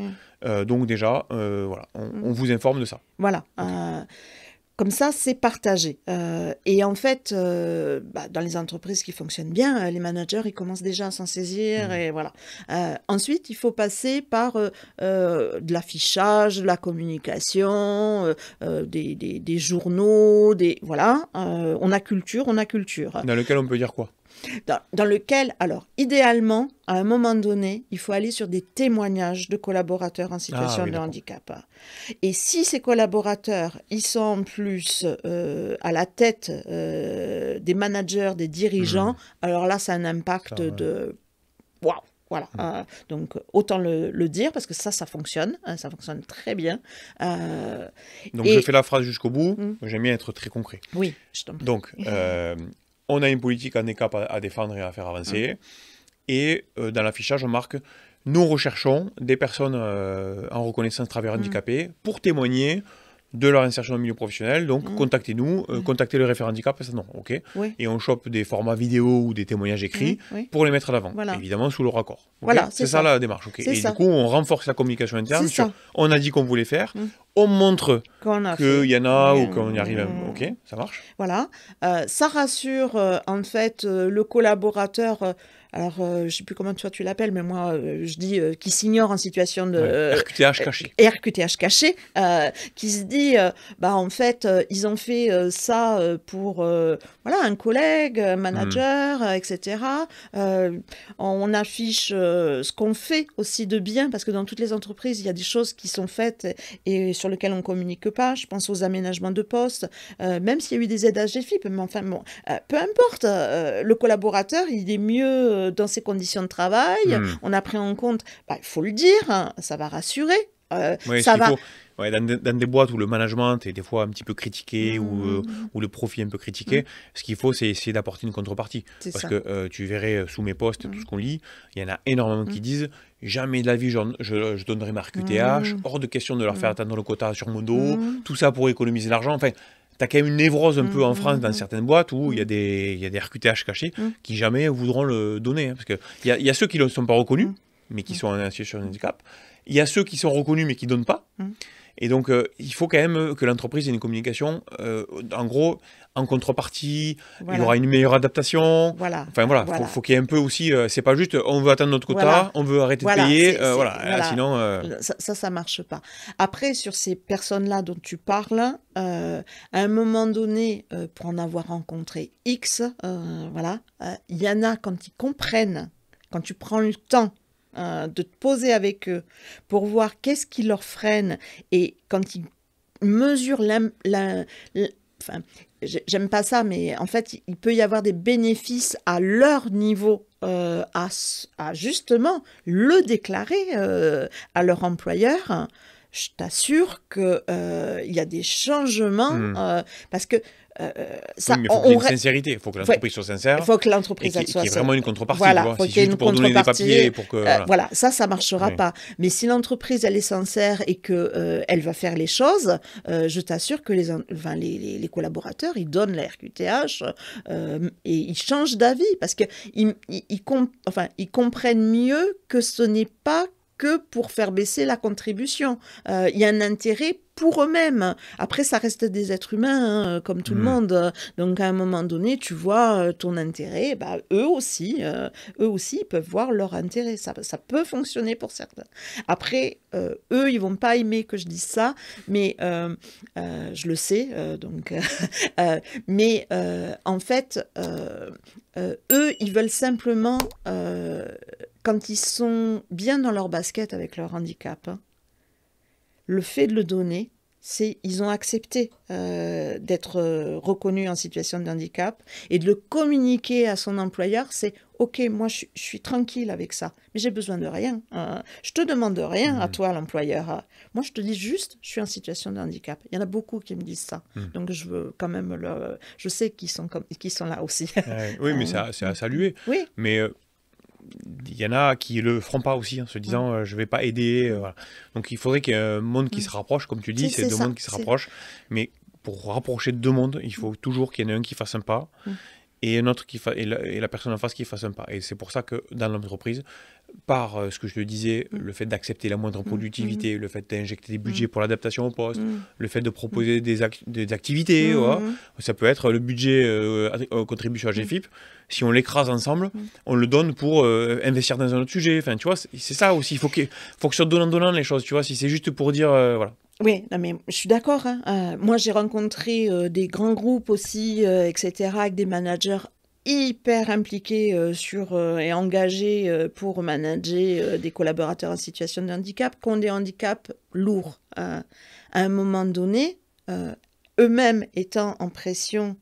donc déjà, voilà, on vous informe de ça. Voilà. Comme ça, c'est partagé. Et en fait, dans les entreprises qui fonctionnent bien, les managers, ils commencent déjà à s'en saisir. Et voilà. Ensuite, il faut passer par de l'affichage, de la communication, des journaux, voilà. On a culture. Dans lequel on peut dire quoi? Dans lequel, alors, idéalement, à un moment donné, il faut aller sur des témoignages de collaborateurs en situation de handicap. Et si ces collaborateurs, ils sont en plus à la tête des managers, des dirigeants, alors là, ça a un impact de waouh. Voilà, donc autant le dire parce que ça fonctionne très bien. Donc je fais la phrase jusqu'au bout, j'aime bien être très concret. Oui, je t'en prie. Donc, on a une politique handicap à défendre et à faire avancer, et dans l'affichage, on marque « Nous recherchons des personnes en reconnaissance travailleurs handicapés pour témoigner de leur insertion dans le milieu professionnel, donc contactez-nous, contactez le référent handicap, ça non, ok. Et on chope des formats vidéo ou des témoignages écrits pour les mettre à l'avant, évidemment sous leur accord. Voilà, c'est ça la démarche, ok. Et du coup, on renforce la communication interne sur « On a dit qu'on voulait faire », on montre qu'il y en a ou qu'on y arrive, ok, ça marche. Voilà, ça rassure en fait le collaborateur. Alors, je ne sais plus comment toi tu l'appelles, mais moi, je dis qui s'ignore en situation de... RQTH caché. RQTH caché, qui se dit, en fait, ils ont fait ça pour voilà, un collègue, un manager, etc. On affiche ce qu'on fait aussi de bien, parce que dans toutes les entreprises, il y a des choses qui sont faites et sur lesquelles on ne communique pas. Je pense aux aménagements de poste, même s'il y a eu des aides à GFIP, mais enfin, bon, peu importe, le collaborateur, il est mieux dans ses conditions de travail, on a pris en compte, il faut le dire, hein, ça va rassurer. Ça va... dans des boîtes où le management est des fois un petit peu critiqué ou le profil un peu critiqué, ce qu'il faut, c'est essayer d'apporter une contrepartie. Parce que tu verrais sous mes posts, tout ce qu'on lit, il y en a énormément qui disent « Jamais de la vie, je donnerai ma RQTH, hors de question de leur faire atteindre le quota sur mon dos, tout ça pour économiser l'argent. » Enfin, tu as quand même une névrose un peu en France dans certaines boîtes où il y a des RQTH cachés qui jamais voudront le donner. Hein, parce qu'il y a ceux qui ne sont pas reconnus, mais qui sont en situation de handicap. Il y a ceux qui sont reconnus, mais qui ne donnent pas. Et donc, il faut quand même que l'entreprise ait une communication, en gros, en contrepartie, il y aura une meilleure adaptation. Enfin, voilà, faut qu'il y ait un peu aussi, c'est pas juste, on veut atteindre notre quota, on veut arrêter de payer, sinon... Ça marche pas. Après, sur ces personnes-là dont tu parles, à un moment donné, pour en avoir rencontré X, il y en a quand ils comprennent, quand tu prends le temps de te poser avec eux pour voir qu'est-ce qui leur freine et quand ils mesurent enfin, j'aime pas ça, mais en fait, il peut y avoir des bénéfices à leur niveau à justement le déclarer à leur employeur. Je t'assure qu'il y a des changements parce que ça, mais il faut qu'il y ait une sincérité, il faut que l'entreprise soit sincère. Il faut que l'entreprise soit sincère. Qu'il y ait vraiment une contrepartie. Voilà, il faut qu'il y ait une contrepartie. Pour donner des papiers pour que... voilà, ça marchera pas. Mais si l'entreprise, elle est sincère et qu'elle va faire les choses, je t'assure que les collaborateurs, ils donnent la RQTH et ils changent d'avis parce qu'ils comprennent mieux que ce n'est pas que pour faire baisser la contribution. Il y a un intérêt pour eux-mêmes. Après, ça reste des êtres humains, comme tout le monde. Donc, à un moment donné, tu vois ton intérêt, eux aussi, ils peuvent voir leur intérêt. Ça peut fonctionner pour certains. Après, eux, ils vont pas aimer que je dise ça, mais je le sais. Mais en fait, eux, ils veulent simplement... quand ils sont bien dans leur basket avec leur handicap, le fait de le donner, ils ont accepté d'être reconnus en situation de handicap et de le communiquer à son employeur, c'est « Ok, moi je suis tranquille avec ça, mais j'ai besoin de rien. Je te demande rien à toi, l'employeur. Moi, je te dis juste, je suis en situation de handicap. » Il y en a beaucoup qui me disent ça. Donc, je veux quand même... Je sais qu'ils sont là aussi. Oui, mais c'est à saluer. Oui. Mais... il y en a qui le feront pas aussi, en se disant je vais pas aider. Voilà. Donc il faudrait qu'il y ait un monde qui se rapproche, comme tu dis, c'est deux mondes qui se rapprochent. Mais pour rapprocher deux mondes, il faut toujours qu'il y en ait un qui fasse un pas et un autre et la personne en face qui fasse un pas. Et c'est pour ça que dans l'entreprise, par ce que je te disais, le fait d'accepter la moindre productivité, le fait d'injecter des budgets pour l'adaptation au poste, le fait de proposer des activités, ça peut être le budget contribution à GFIP. Si on l'écrase ensemble, on le donne pour investir dans un autre sujet. Enfin, tu vois, c'est ça aussi. Il faut que ce soit donnant les choses, tu vois. Si c'est juste pour dire, voilà. Oui, non, mais je suis d'accord. Moi, j'ai rencontré des grands groupes aussi, etc., avec des managers hyper impliqués et engagés pour manager des collaborateurs en situation de handicap, qui ont des handicaps lourds. À un moment donné, eux-mêmes étant en pression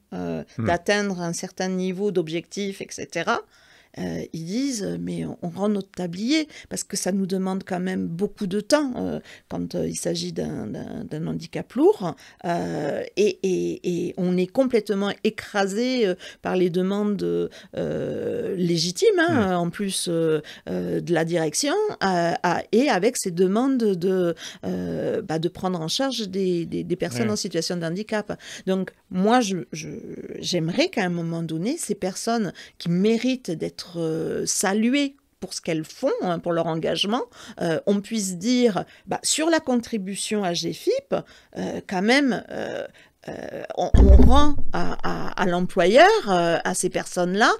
d'atteindre un certain niveau d'objectif, etc., ils disent mais on rend notre tablier parce que ça nous demande quand même beaucoup de temps quand il s'agit d'un handicap lourd et on est complètement écrasé par les demandes légitimes en plus de la direction et avec ces demandes de prendre en charge des personnes en situation de handicap. Donc moi j'aimerais qu'à un moment donné ces personnes qui méritent d'être saluées pour ce qu'elles font, pour leur engagement, on puisse dire, sur la contribution à GFIP, quand même, on rend à l'employeur, à ces personnes-là,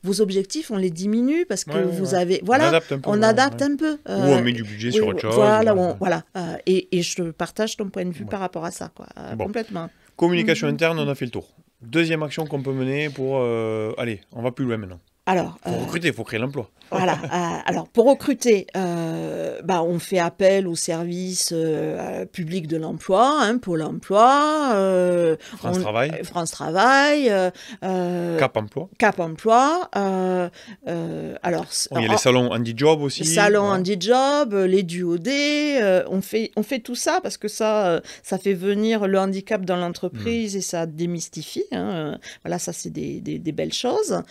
vos objectifs, on les diminue parce que vous avez... Voilà, on adapte un peu. Ou on met du budget sur autre chose. Voilà. Et je partage ton point de vue par rapport à ça, quoi, complètement. Communication interne, on a fait le tour. Deuxième action qu'on peut mener pour... Allez, on va plus loin maintenant. Alors, pour recruter, il faut créer l'emploi. Voilà. Alors, pour recruter, on fait appel au service public de l'emploi, Pôle emploi, France Travail. France Travail, Cap Emploi. Cap Emploi. Il y a les salons Handijob aussi. Les salons Handijob, les DUOD. On fait tout ça parce que ça fait venir le handicap dans l'entreprise et ça démystifie. Voilà, ça c'est des belles choses.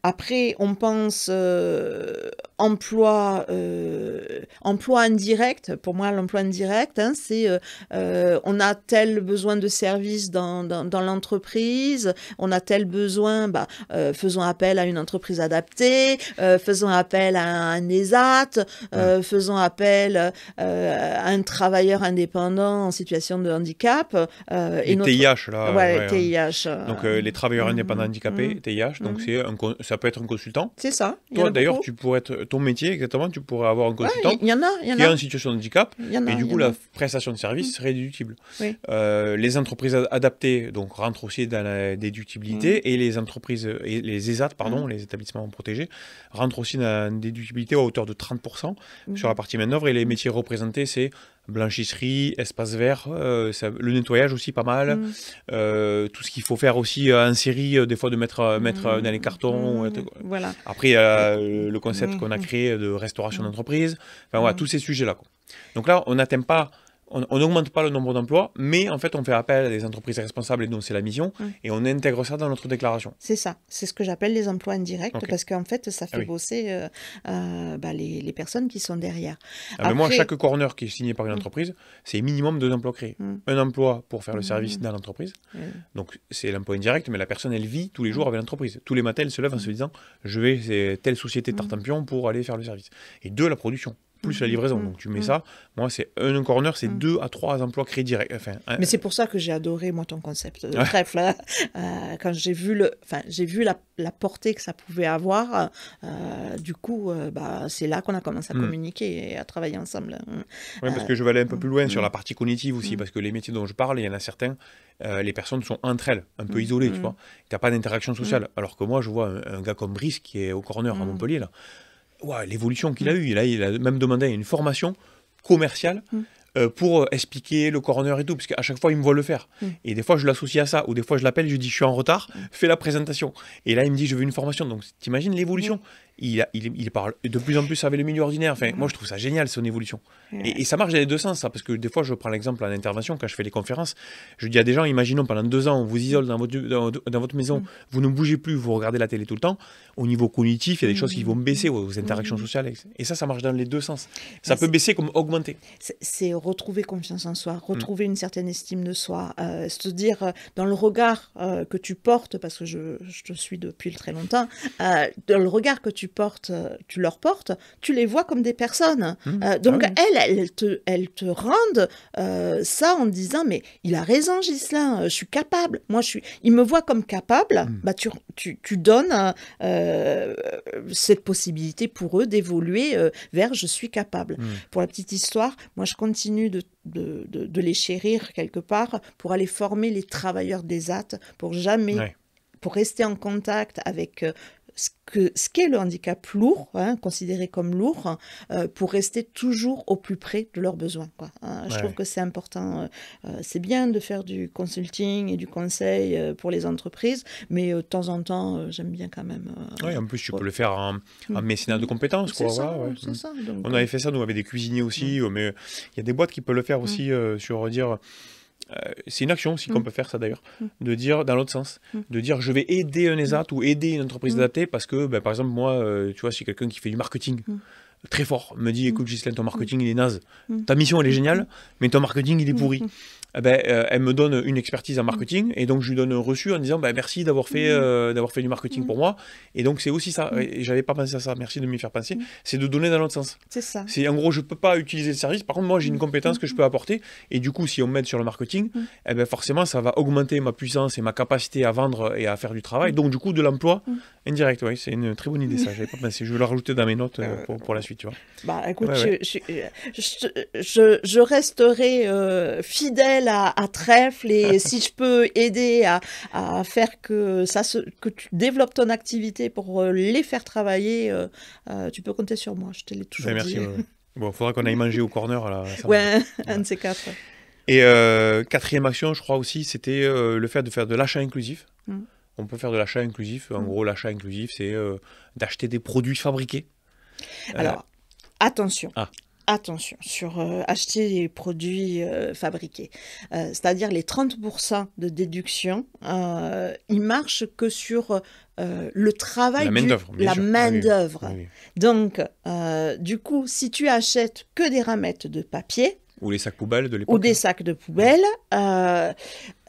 Après, on pense emploi indirect. Pour moi, l'emploi indirect, c'est on a tel besoin de service dans l'entreprise, on a tel besoin, faisons appel à une entreprise adaptée, faisons appel à un ESAT, faisons appel à un travailleur indépendant en situation de handicap. Et TIH, là. Ouais, TIH. Donc, les travailleurs indépendants handicapés, TIH, donc ça peut être un consultant. C'est ça. Toi, d'ailleurs, tu pourrais être ton métier, exactement, tu pourrais avoir un consultant qui est en situation de handicap, et du coup, la prestation de service serait déductible. Oui. Les entreprises adaptées donc, rentrent aussi dans la déductibilité, et les entreprises, les ESAT, les établissements protégés, rentrent aussi dans la déductibilité à hauteur de 30% sur la partie main-d'œuvre, et les métiers représentés, c'est blanchisserie, espace vert, le nettoyage aussi pas mal, tout ce qu'il faut faire aussi en série, des fois de mettre dans les cartons. Voilà. Après, il y a le concept qu'on a créé de restauration d'entreprise, voilà, tous ces sujets-là. Donc là, on n'atteint pas... On n'augmente pas le nombre d'emplois, mais en fait, on fait appel à des entreprises responsables, et donc c'est la mission, et on intègre ça dans notre déclaration. C'est ça. C'est ce que j'appelle les emplois indirects, parce qu'en fait, ça fait bosser les personnes qui sont derrière. Après... moi, chaque corner qui est signé par une entreprise, c'est minimum 2 emplois créés. Un emploi pour faire le service dans l'entreprise, donc c'est l'emploi indirect, mais la personne, elle vit tous les jours avec l'entreprise. Tous les matins, elle se lève en se disant, je vais c'est telle société de Tartampion pour aller faire le service. Et 2, la production. Plus la livraison. Donc tu mets ça, moi c'est un corner, c'est 2 à 3 emplois créés directs. Mais c'est pour ça que j'ai adoré moi ton concept de trèfle. Quand j'ai vu la portée que ça pouvait avoir, du coup c'est là qu'on a commencé à communiquer et à travailler ensemble. Oui, parce que je vais aller un peu plus loin sur la partie cognitive aussi, parce que les métiers dont je parle, il y en a certains, les personnes sont entre elles, un peu isolées, tu vois. Tu n'as pas d'interaction sociale. Alors que moi, je vois un gars comme Brice qui est au corner à Montpellier, là. Ouais, l'évolution qu'il a eue, il a même demandé une formation commerciale pour expliquer le corner et tout, parce qu'à chaque fois, il me voit le faire. Et des fois, je l'associe à ça, ou des fois, je l'appelle, je lui dis, je suis en retard, fais la présentation. Et là, il me dit, je veux une formation. Donc, t'imagines l'évolution. Il parle de plus en plus avec le milieu ordinaire. Enfin, moi, je trouve ça génial, son évolution. Et ça marche dans les deux sens, ça, parce que des fois, je prends l'exemple en intervention, quand je fais les conférences, je dis à des gens, imaginons, pendant 2 ans, on vous isole dans votre maison, vous ne bougez plus, vous regardez la télé tout le temps. Au niveau cognitif, il y a des choses qui vont baisser, vos interactions sociales. Et ça marche dans les deux sens. Ça peut baisser comme augmenter. C'est retrouver confiance en soi, retrouver une certaine estime de soi, se dire dans le regard que tu portes, parce que je te suis depuis très longtemps, dans le regard que tu leur portes, tu les vois comme des personnes. Donc elles te rendent ça en disant, mais il a raison Ghislain, je suis capable. Il me voit comme capable, tu donnes cette possibilité pour eux d'évoluer vers je suis capable. Pour la petite histoire, moi je continue de les chérir quelque part pour aller former les travailleurs des AT pour jamais, pour rester en contact avec ce ce qu'est le handicap lourd, hein, considéré comme lourd, pour rester toujours au plus près de leurs besoins, quoi. Je trouve que c'est important. C'est bien de faire du consulting et du conseil pour les entreprises, mais de temps en temps, j'aime bien quand même. Oui, en plus, tu peux le faire en mécénat de compétences, quoi. C'est ça. Donc, on avait fait ça, nous, avec des cuisiniers aussi, mais il y a des boîtes qui peuvent le faire aussi sur dire... c'est une action aussi qu'on peut faire ça d'ailleurs, de dire dans l'autre sens, de dire je vais aider un ESAT ou aider une entreprise adaptée parce que par exemple moi, tu vois, si quelqu'un qui fait du marketing très fort me dit écoute Ghislaine, ton marketing il est naze, ta mission elle est géniale mais ton marketing il est pourri. Elle me donne une expertise en marketing et donc je lui donne un reçu en disant merci d'avoir fait du marketing pour moi, et donc c'est aussi ça, et j'avais pas pensé à ça, merci de m'y faire penser, c'est de donner dans l'autre sens. C'est ça. C'est en gros je peux pas utiliser le service, par contre moi j'ai une compétence que je peux apporter, et du coup si on m'aide sur le marketing, forcément ça va augmenter ma puissance et ma capacité à vendre et à faire du travail, donc du coup de l'emploi indirect. Oui, c'est une très bonne idée ça, j'avais pas pensé, je vais le rajouter dans mes notes pour la suite, tu vois. Écoute, je resterai fidèle à Trèfle, et si je peux aider à faire que tu développes ton activité pour les faire travailler, tu peux compter sur moi, je te l'ai toujours merci, dit. Bon, il faudra qu'on aille manger au corner là. Un de ces quatre. Et quatrième action, je crois aussi, c'était le fait de faire de l'achat inclusif. On peut faire de l'achat inclusif. En gros, l'achat inclusif, c'est d'acheter des produits fabriqués. Alors, attention. Attention, sur acheter des produits fabriqués. C'est-à-dire les 30% de déduction, ils marchent que sur le travail, la main-d'œuvre. Oui. Donc, du coup, si tu achètes que des ramettes de papier, ou les sacs poubelles de l'époque. Ou des sacs de poubelle.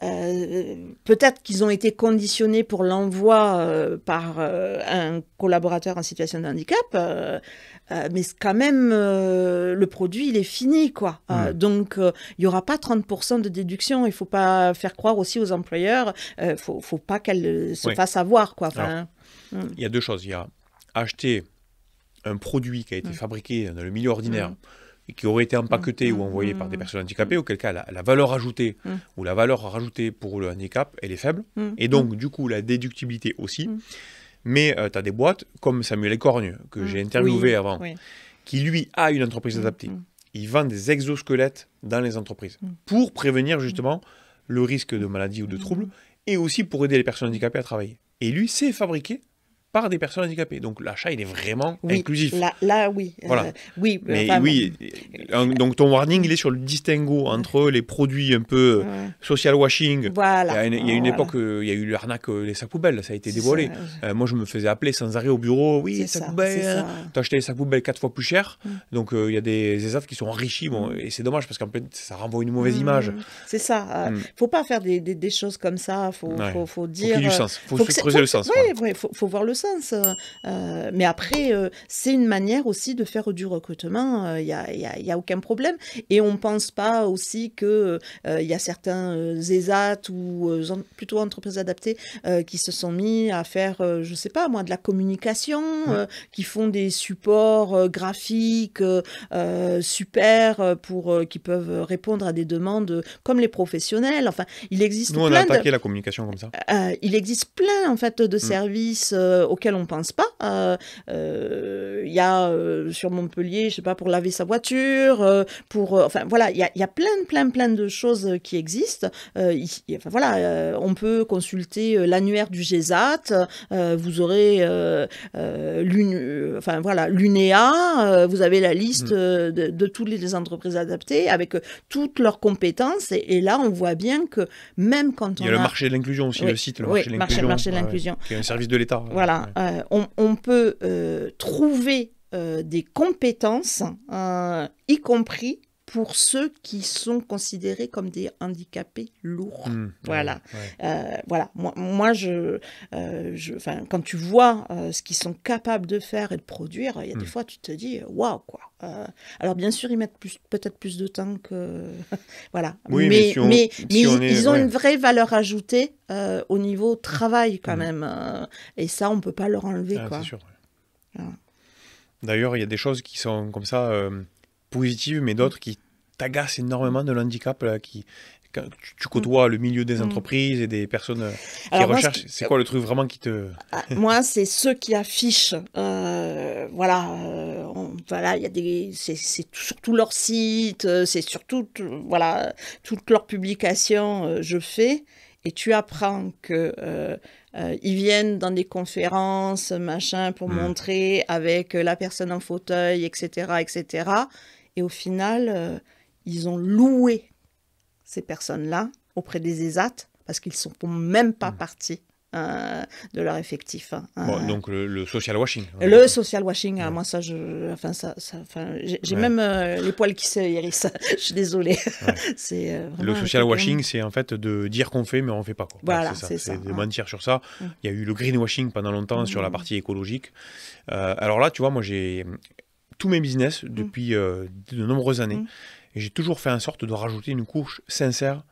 Peut-être qu'ils ont été conditionnés pour l'envoi par un collaborateur en situation de handicap, mais quand même, le produit, il est fini, quoi. Donc, il n'y aura pas 30% de déduction. Il ne faut pas faire croire aussi aux employeurs. Il ne faut pas qu'elles se fassent avoir, quoi. Enfin, il y a deux choses. Il y a acheter un produit qui a été fabriqué dans le milieu ordinaire, et qui aurait été empaqueté ou envoyé par des personnes handicapées, auquel cas la valeur ajoutée ou la valeur rajoutée pour le handicap, elle est faible, et donc du coup la déductibilité aussi. Mais tu as des boîtes comme Samuel Ecorgne, que j'ai interviewé avant, qui lui a une entreprise adaptée. Il vend des exosquelettes dans les entreprises pour prévenir justement le risque de maladie ou de troubles, et aussi pour aider les personnes handicapées à travailler. Et lui, c'est fabriqué par des personnes handicapées. Donc l'achat, il est vraiment inclusif. Là, oui. Voilà. Donc ton warning, il est sur le distinguo entre les produits un peu social washing. Voilà. Il y a une époque, il y a eu l'arnaque, les sacs poubelles, ça a été dévoilé. Moi, je me faisais appeler sans arrêt au bureau. Oui, sacs poubelles. Tu as acheté les sacs poubelles 4 fois plus cher. Donc il y a des ESAT qui sont enrichis. Bon, et c'est dommage parce qu'en fait, ça renvoie une mauvaise image. C'est ça. Faut pas faire des choses comme ça. Faut dire. Faut qu'il y ait du sens. Faut creuser le sens. Oui, faut voir le sens. Mais après, c'est une manière aussi de faire du recrutement. Il y a aucun problème. Et on ne pense pas aussi qu'il y a certains ESAT ou plutôt entreprises adaptées qui se sont mis à faire, je ne sais pas moi, de la communication, qui font des supports graphiques super qui peuvent répondre à des demandes comme les professionnels. Enfin, il existe Nous, on a attaqué la communication comme ça. Il existe plein en fait de services auxquels on ne pense pas. Il y a sur Montpellier, je sais pas, pour laver sa voiture, enfin voilà, il y a plein de choses qui existent. Enfin voilà, on peut consulter l'annuaire du GESAT. Vous aurez enfin voilà, l'UNEA. Vous avez la liste de toutes les entreprises adaptées avec toutes leurs compétences. Et là, on voit bien que même quand il y a le marché de l'inclusion aussi, le site, le marché de l'inclusion, qui est un service de l'État. Voilà, on peut trouver des compétences, y compris pour ceux qui sont considérés comme des handicapés lourds. Voilà. Voilà. Moi enfin, quand tu vois ce qu'ils sont capables de faire et de produire, il y a des fois, tu te dis, waouh, quoi. Alors, bien sûr, ils mettent peut-être plus de temps que... voilà. Oui, mais ils ont une vraie valeur ajoutée au niveau travail, quand même. Et ça, on ne peut pas leur enlever, quoi. C'est sûr. Voilà. D'ailleurs, il y a des choses qui sont comme ça... positives, mais d'autres qui t'agacent énormément de l'handicap, quand tu côtoies le milieu des entreprises et des personnes qui Alors, moi, recherchent, c'est quoi le truc vraiment qui te... moi, c'est ceux qui affichent, voilà, il y a c'est sur tout leur site, c'est sur voilà, toutes leurs publications, je fais, et tu apprends que ils viennent dans des conférences, machin, pour montrer avec la personne en fauteuil, etc., etc. Et au final, ils ont loué ces personnes-là auprès des ESAT parce qu'ils ne sont même pas partis de leur effectif. Bon, donc le social washing. Le social washing, moi ça, j'ai même les poils qui se hérissent. Je suis désolée. Ouais. C'est le social washing, c'est en fait de dire qu'on fait mais on ne fait pas. Quoi. Voilà, c'est ça. de mentir sur ça. Il y a eu le greenwashing pendant longtemps sur la partie écologique. Alors là, tu vois, moi j'ai tous mes business depuis de nombreuses années et j'ai toujours fait en sorte de rajouter une couche sincère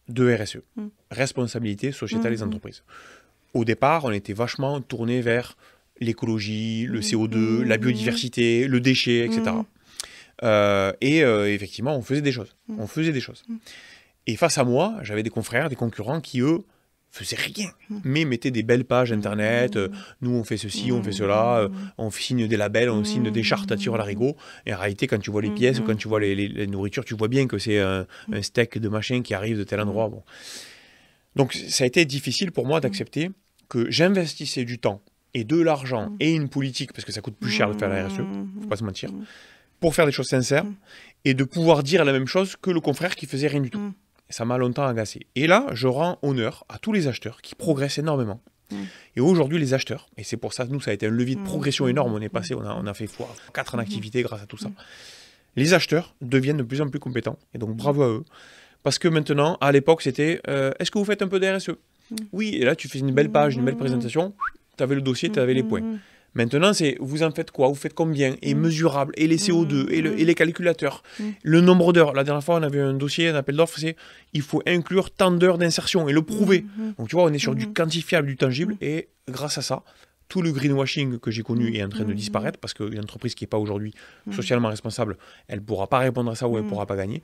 de RSE, responsabilité sociétale des entreprises. Au départ, on était vachement tourné vers l'écologie, le CO2, la biodiversité, le déchet, etc. Effectivement, on faisait des choses. Et face à moi, j'avais des confrères, des concurrents qui, eux, faisaient rien, mais mettaient des belles pages internet. Nous, on fait ceci, on fait cela, on signe des labels, on signe des chartes à tir à l'arigot. Et en réalité, quand tu vois les pièces ou quand tu vois les nourritures, tu vois bien que c'est un steak de machin qui arrive de tel endroit. Bon. Donc, ça a été difficile pour moi d'accepter que j'investissais du temps et de l'argent et une politique, parce que ça coûte plus cher de faire la RSE, faut pas se mentir, pour faire des choses sincères et de pouvoir dire la même chose que le confrère qui faisait rien du tout. Et ça m'a longtemps agacé. Et là, je rends honneur à tous les acheteurs qui progressent énormément. Et aujourd'hui, les acheteurs, et c'est pour ça que nous, ça a été un levier de progression énorme, on est passé, on a fait x4 en activité grâce à tout ça. Les acheteurs deviennent de plus en plus compétents, et donc bravo à eux. Parce que maintenant, à l'époque, c'était est-ce que vous faites un peu de RSE? Oui, et là, tu fais une belle page, une belle présentation, tu avais le dossier, tu avais les points. Maintenant, c'est vous en faites quoi? Vous faites combien? Et mesurable, et les CO2, et les calculateurs, le nombre d'heures. La dernière fois, on avait un dossier, un appel d'offres, c'est il faut inclure tant d'heures d'insertion et le prouver. Donc, tu vois, on est sur du quantifiable, du tangible, et grâce à ça, tout le greenwashing que j'ai connu est en train de disparaître parce qu'une entreprise qui n'est pas aujourd'hui socialement responsable, elle ne pourra pas répondre à ça ou elle ne pourra pas gagner.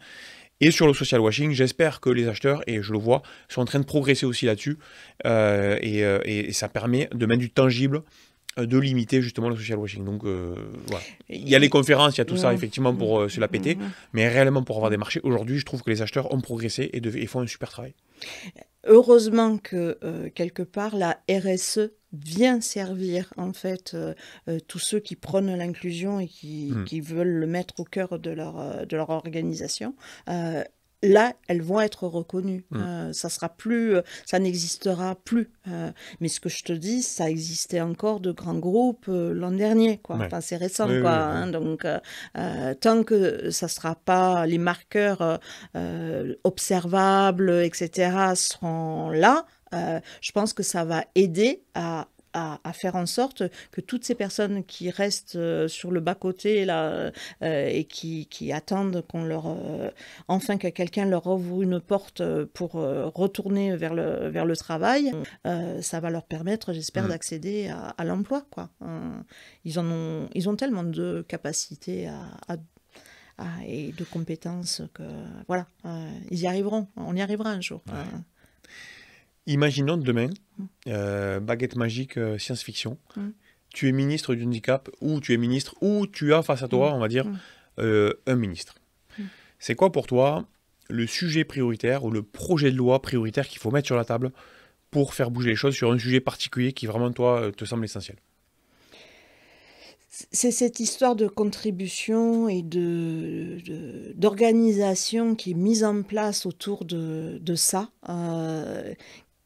Et sur le social washing, j'espère que les acheteurs, et je le vois, sont en train de progresser aussi là-dessus. Et ça permet de mettre du tangible, de limiter justement le social washing. Donc voilà. Il y a les conférences, il y a tout ça effectivement pour se la péter, mais réellement pour avoir des marchés, aujourd'hui je trouve que les acheteurs ont progressé et font un super travail. Heureusement que quelque part la RSE vient servir en fait tous ceux qui prônent l'inclusion et qui veulent le mettre au cœur de leur organisation. Là, elles vont être reconnues. Ça sera plus, ça n'existera plus. Mais ce que je te dis, ça existait encore de grands groupes l'an dernier, quoi. Ouais. Enfin, c'est récent, quoi. Hein, donc, tant que ça sera pas les marqueurs observables, etc., seront là, je pense que ça va aider à faire en sorte que toutes ces personnes qui restent sur le bas-côté là, et qui attendent qu'on leur enfin que quelqu'un leur ouvre une porte pour retourner vers le travail, ça va leur permettre, j'espère, d'accéder à l'emploi, quoi. Ils ont tellement de capacités et de compétences que voilà, ils y arriveront, on y arrivera un jour. Ouais. Imaginons demain, baguette magique, science-fiction, tu es ministre du handicap, ou tu es ministre, ou tu as face à toi, on va dire, un ministre. C'est quoi pour toi le sujet prioritaire ou le projet de loi prioritaire qu'il faut mettre sur la table pour faire bouger les choses sur un sujet particulier qui vraiment, toi, te semble essentiel? C'est cette histoire de contribution et d'organisation qui est mise en place autour de ça,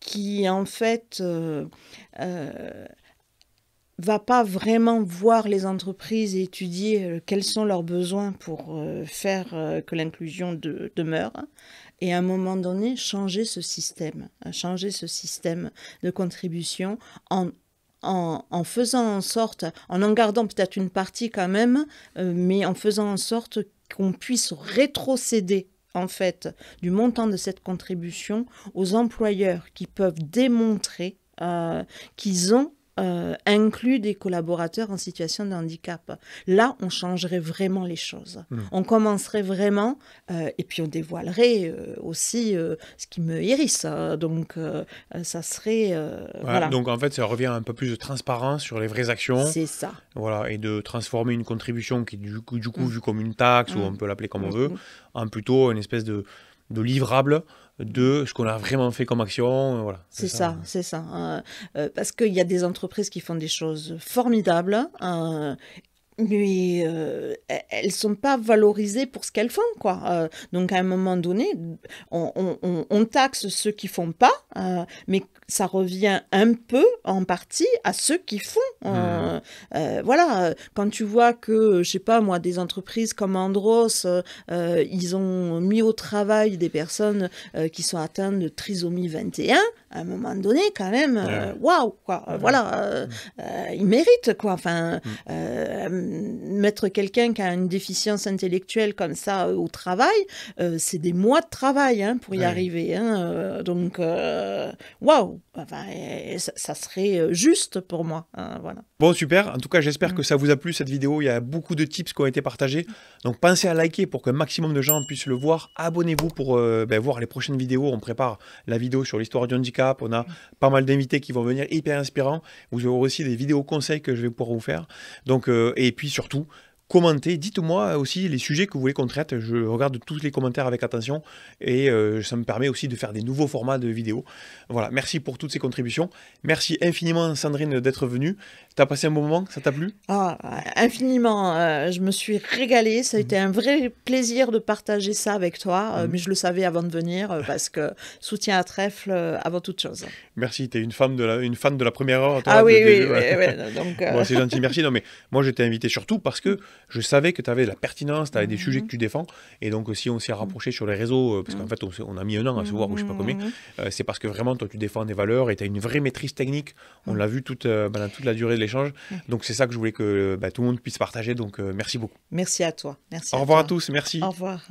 qui en fait va pas vraiment voir les entreprises et étudier quels sont leurs besoins pour faire que l'inclusion demeure. Et à un moment donné, changer ce système de contribution en faisant en sorte, en gardant peut-être une partie quand même, mais en faisant en sorte qu'on puisse rétrocéder en fait du montant de cette contribution aux employeurs qui peuvent démontrer qu'ils ont inclut des collaborateurs en situation de handicap. Là, on changerait vraiment les choses. On commencerait vraiment, et puis on dévoilerait aussi ce qui me hérisse. Donc, ça serait... voilà. Donc, en fait, ça revient un peu plus de transparence sur les vraies actions. C'est ça. Voilà, et de transformer une contribution qui est du coup vue comme une taxe, ou on peut l'appeler comme on veut, en plutôt une espèce de livrable de ce qu'on a vraiment fait comme action. Voilà, c'est ça. Parce qu'il y a des entreprises qui font des choses formidables, mais elles ne sont pas valorisées pour ce qu'elles font, quoi. Donc, à un moment donné, on taxe ceux qui ne font pas, mais ça revient un peu, en partie, à ceux qui font. Voilà, quand tu vois que, je sais pas moi, des entreprises comme Andros, ils ont mis au travail des personnes qui sont atteintes de trisomie 21, à un moment donné, quand même, waouh, quoi. Voilà, ils méritent, quoi. Enfin, mettre quelqu'un qui a une déficience intellectuelle comme ça au travail, c'est des mois de travail pour y arriver. Donc, waouh, enfin, ça serait juste pour moi. Voilà. Bon, super. En tout cas, j'espère que ça vous a plu, cette vidéo. Il y a beaucoup de tips qui ont été partagés. Donc, pensez à liker pour qu'un maximum de gens puissent le voir. Abonnez-vous pour voir les prochaines vidéos. On prépare la vidéo sur l'histoire du handicap. On a pas mal d'invités qui vont venir, hyper inspirants. Vous aurez aussi des vidéos conseils que je vais pouvoir vous faire. Donc, et puis surtout, commentez, dites-moi aussi les sujets que vous voulez qu'on traite. Je regarde tous les commentaires avec attention et ça me permet aussi de faire des nouveaux formats de vidéos. Voilà, merci pour toutes ces contributions. Merci infiniment, Sandrine, d'être venue. T'as passé un bon moment? Ça t'a plu? Infiniment. Je me suis régalée. Ça a été un vrai plaisir de partager ça avec toi. Mais je le savais avant de venir parce que soutien à trèfle avant toute chose. Merci, t'es une fan de la première heure. Toi, oui. Donc, bon, c'est gentil, merci. Non, mais moi, je t'ai invité surtout parce que je savais que tu avais de la pertinence, tu avais des sujets que tu défends. Et donc aussi, on s'est rapproché sur les réseaux, parce qu'en fait, on a mis un an à se voir, ou je sais pas combien. C'est parce que vraiment, toi, tu défends des valeurs et tu as une vraie maîtrise technique. On l'a vu pendant toute la durée de l'échange. Donc, c'est ça que je voulais que tout le monde puisse partager. Donc, merci beaucoup. Merci à toi. Merci. Au revoir à tous. Merci. Au revoir.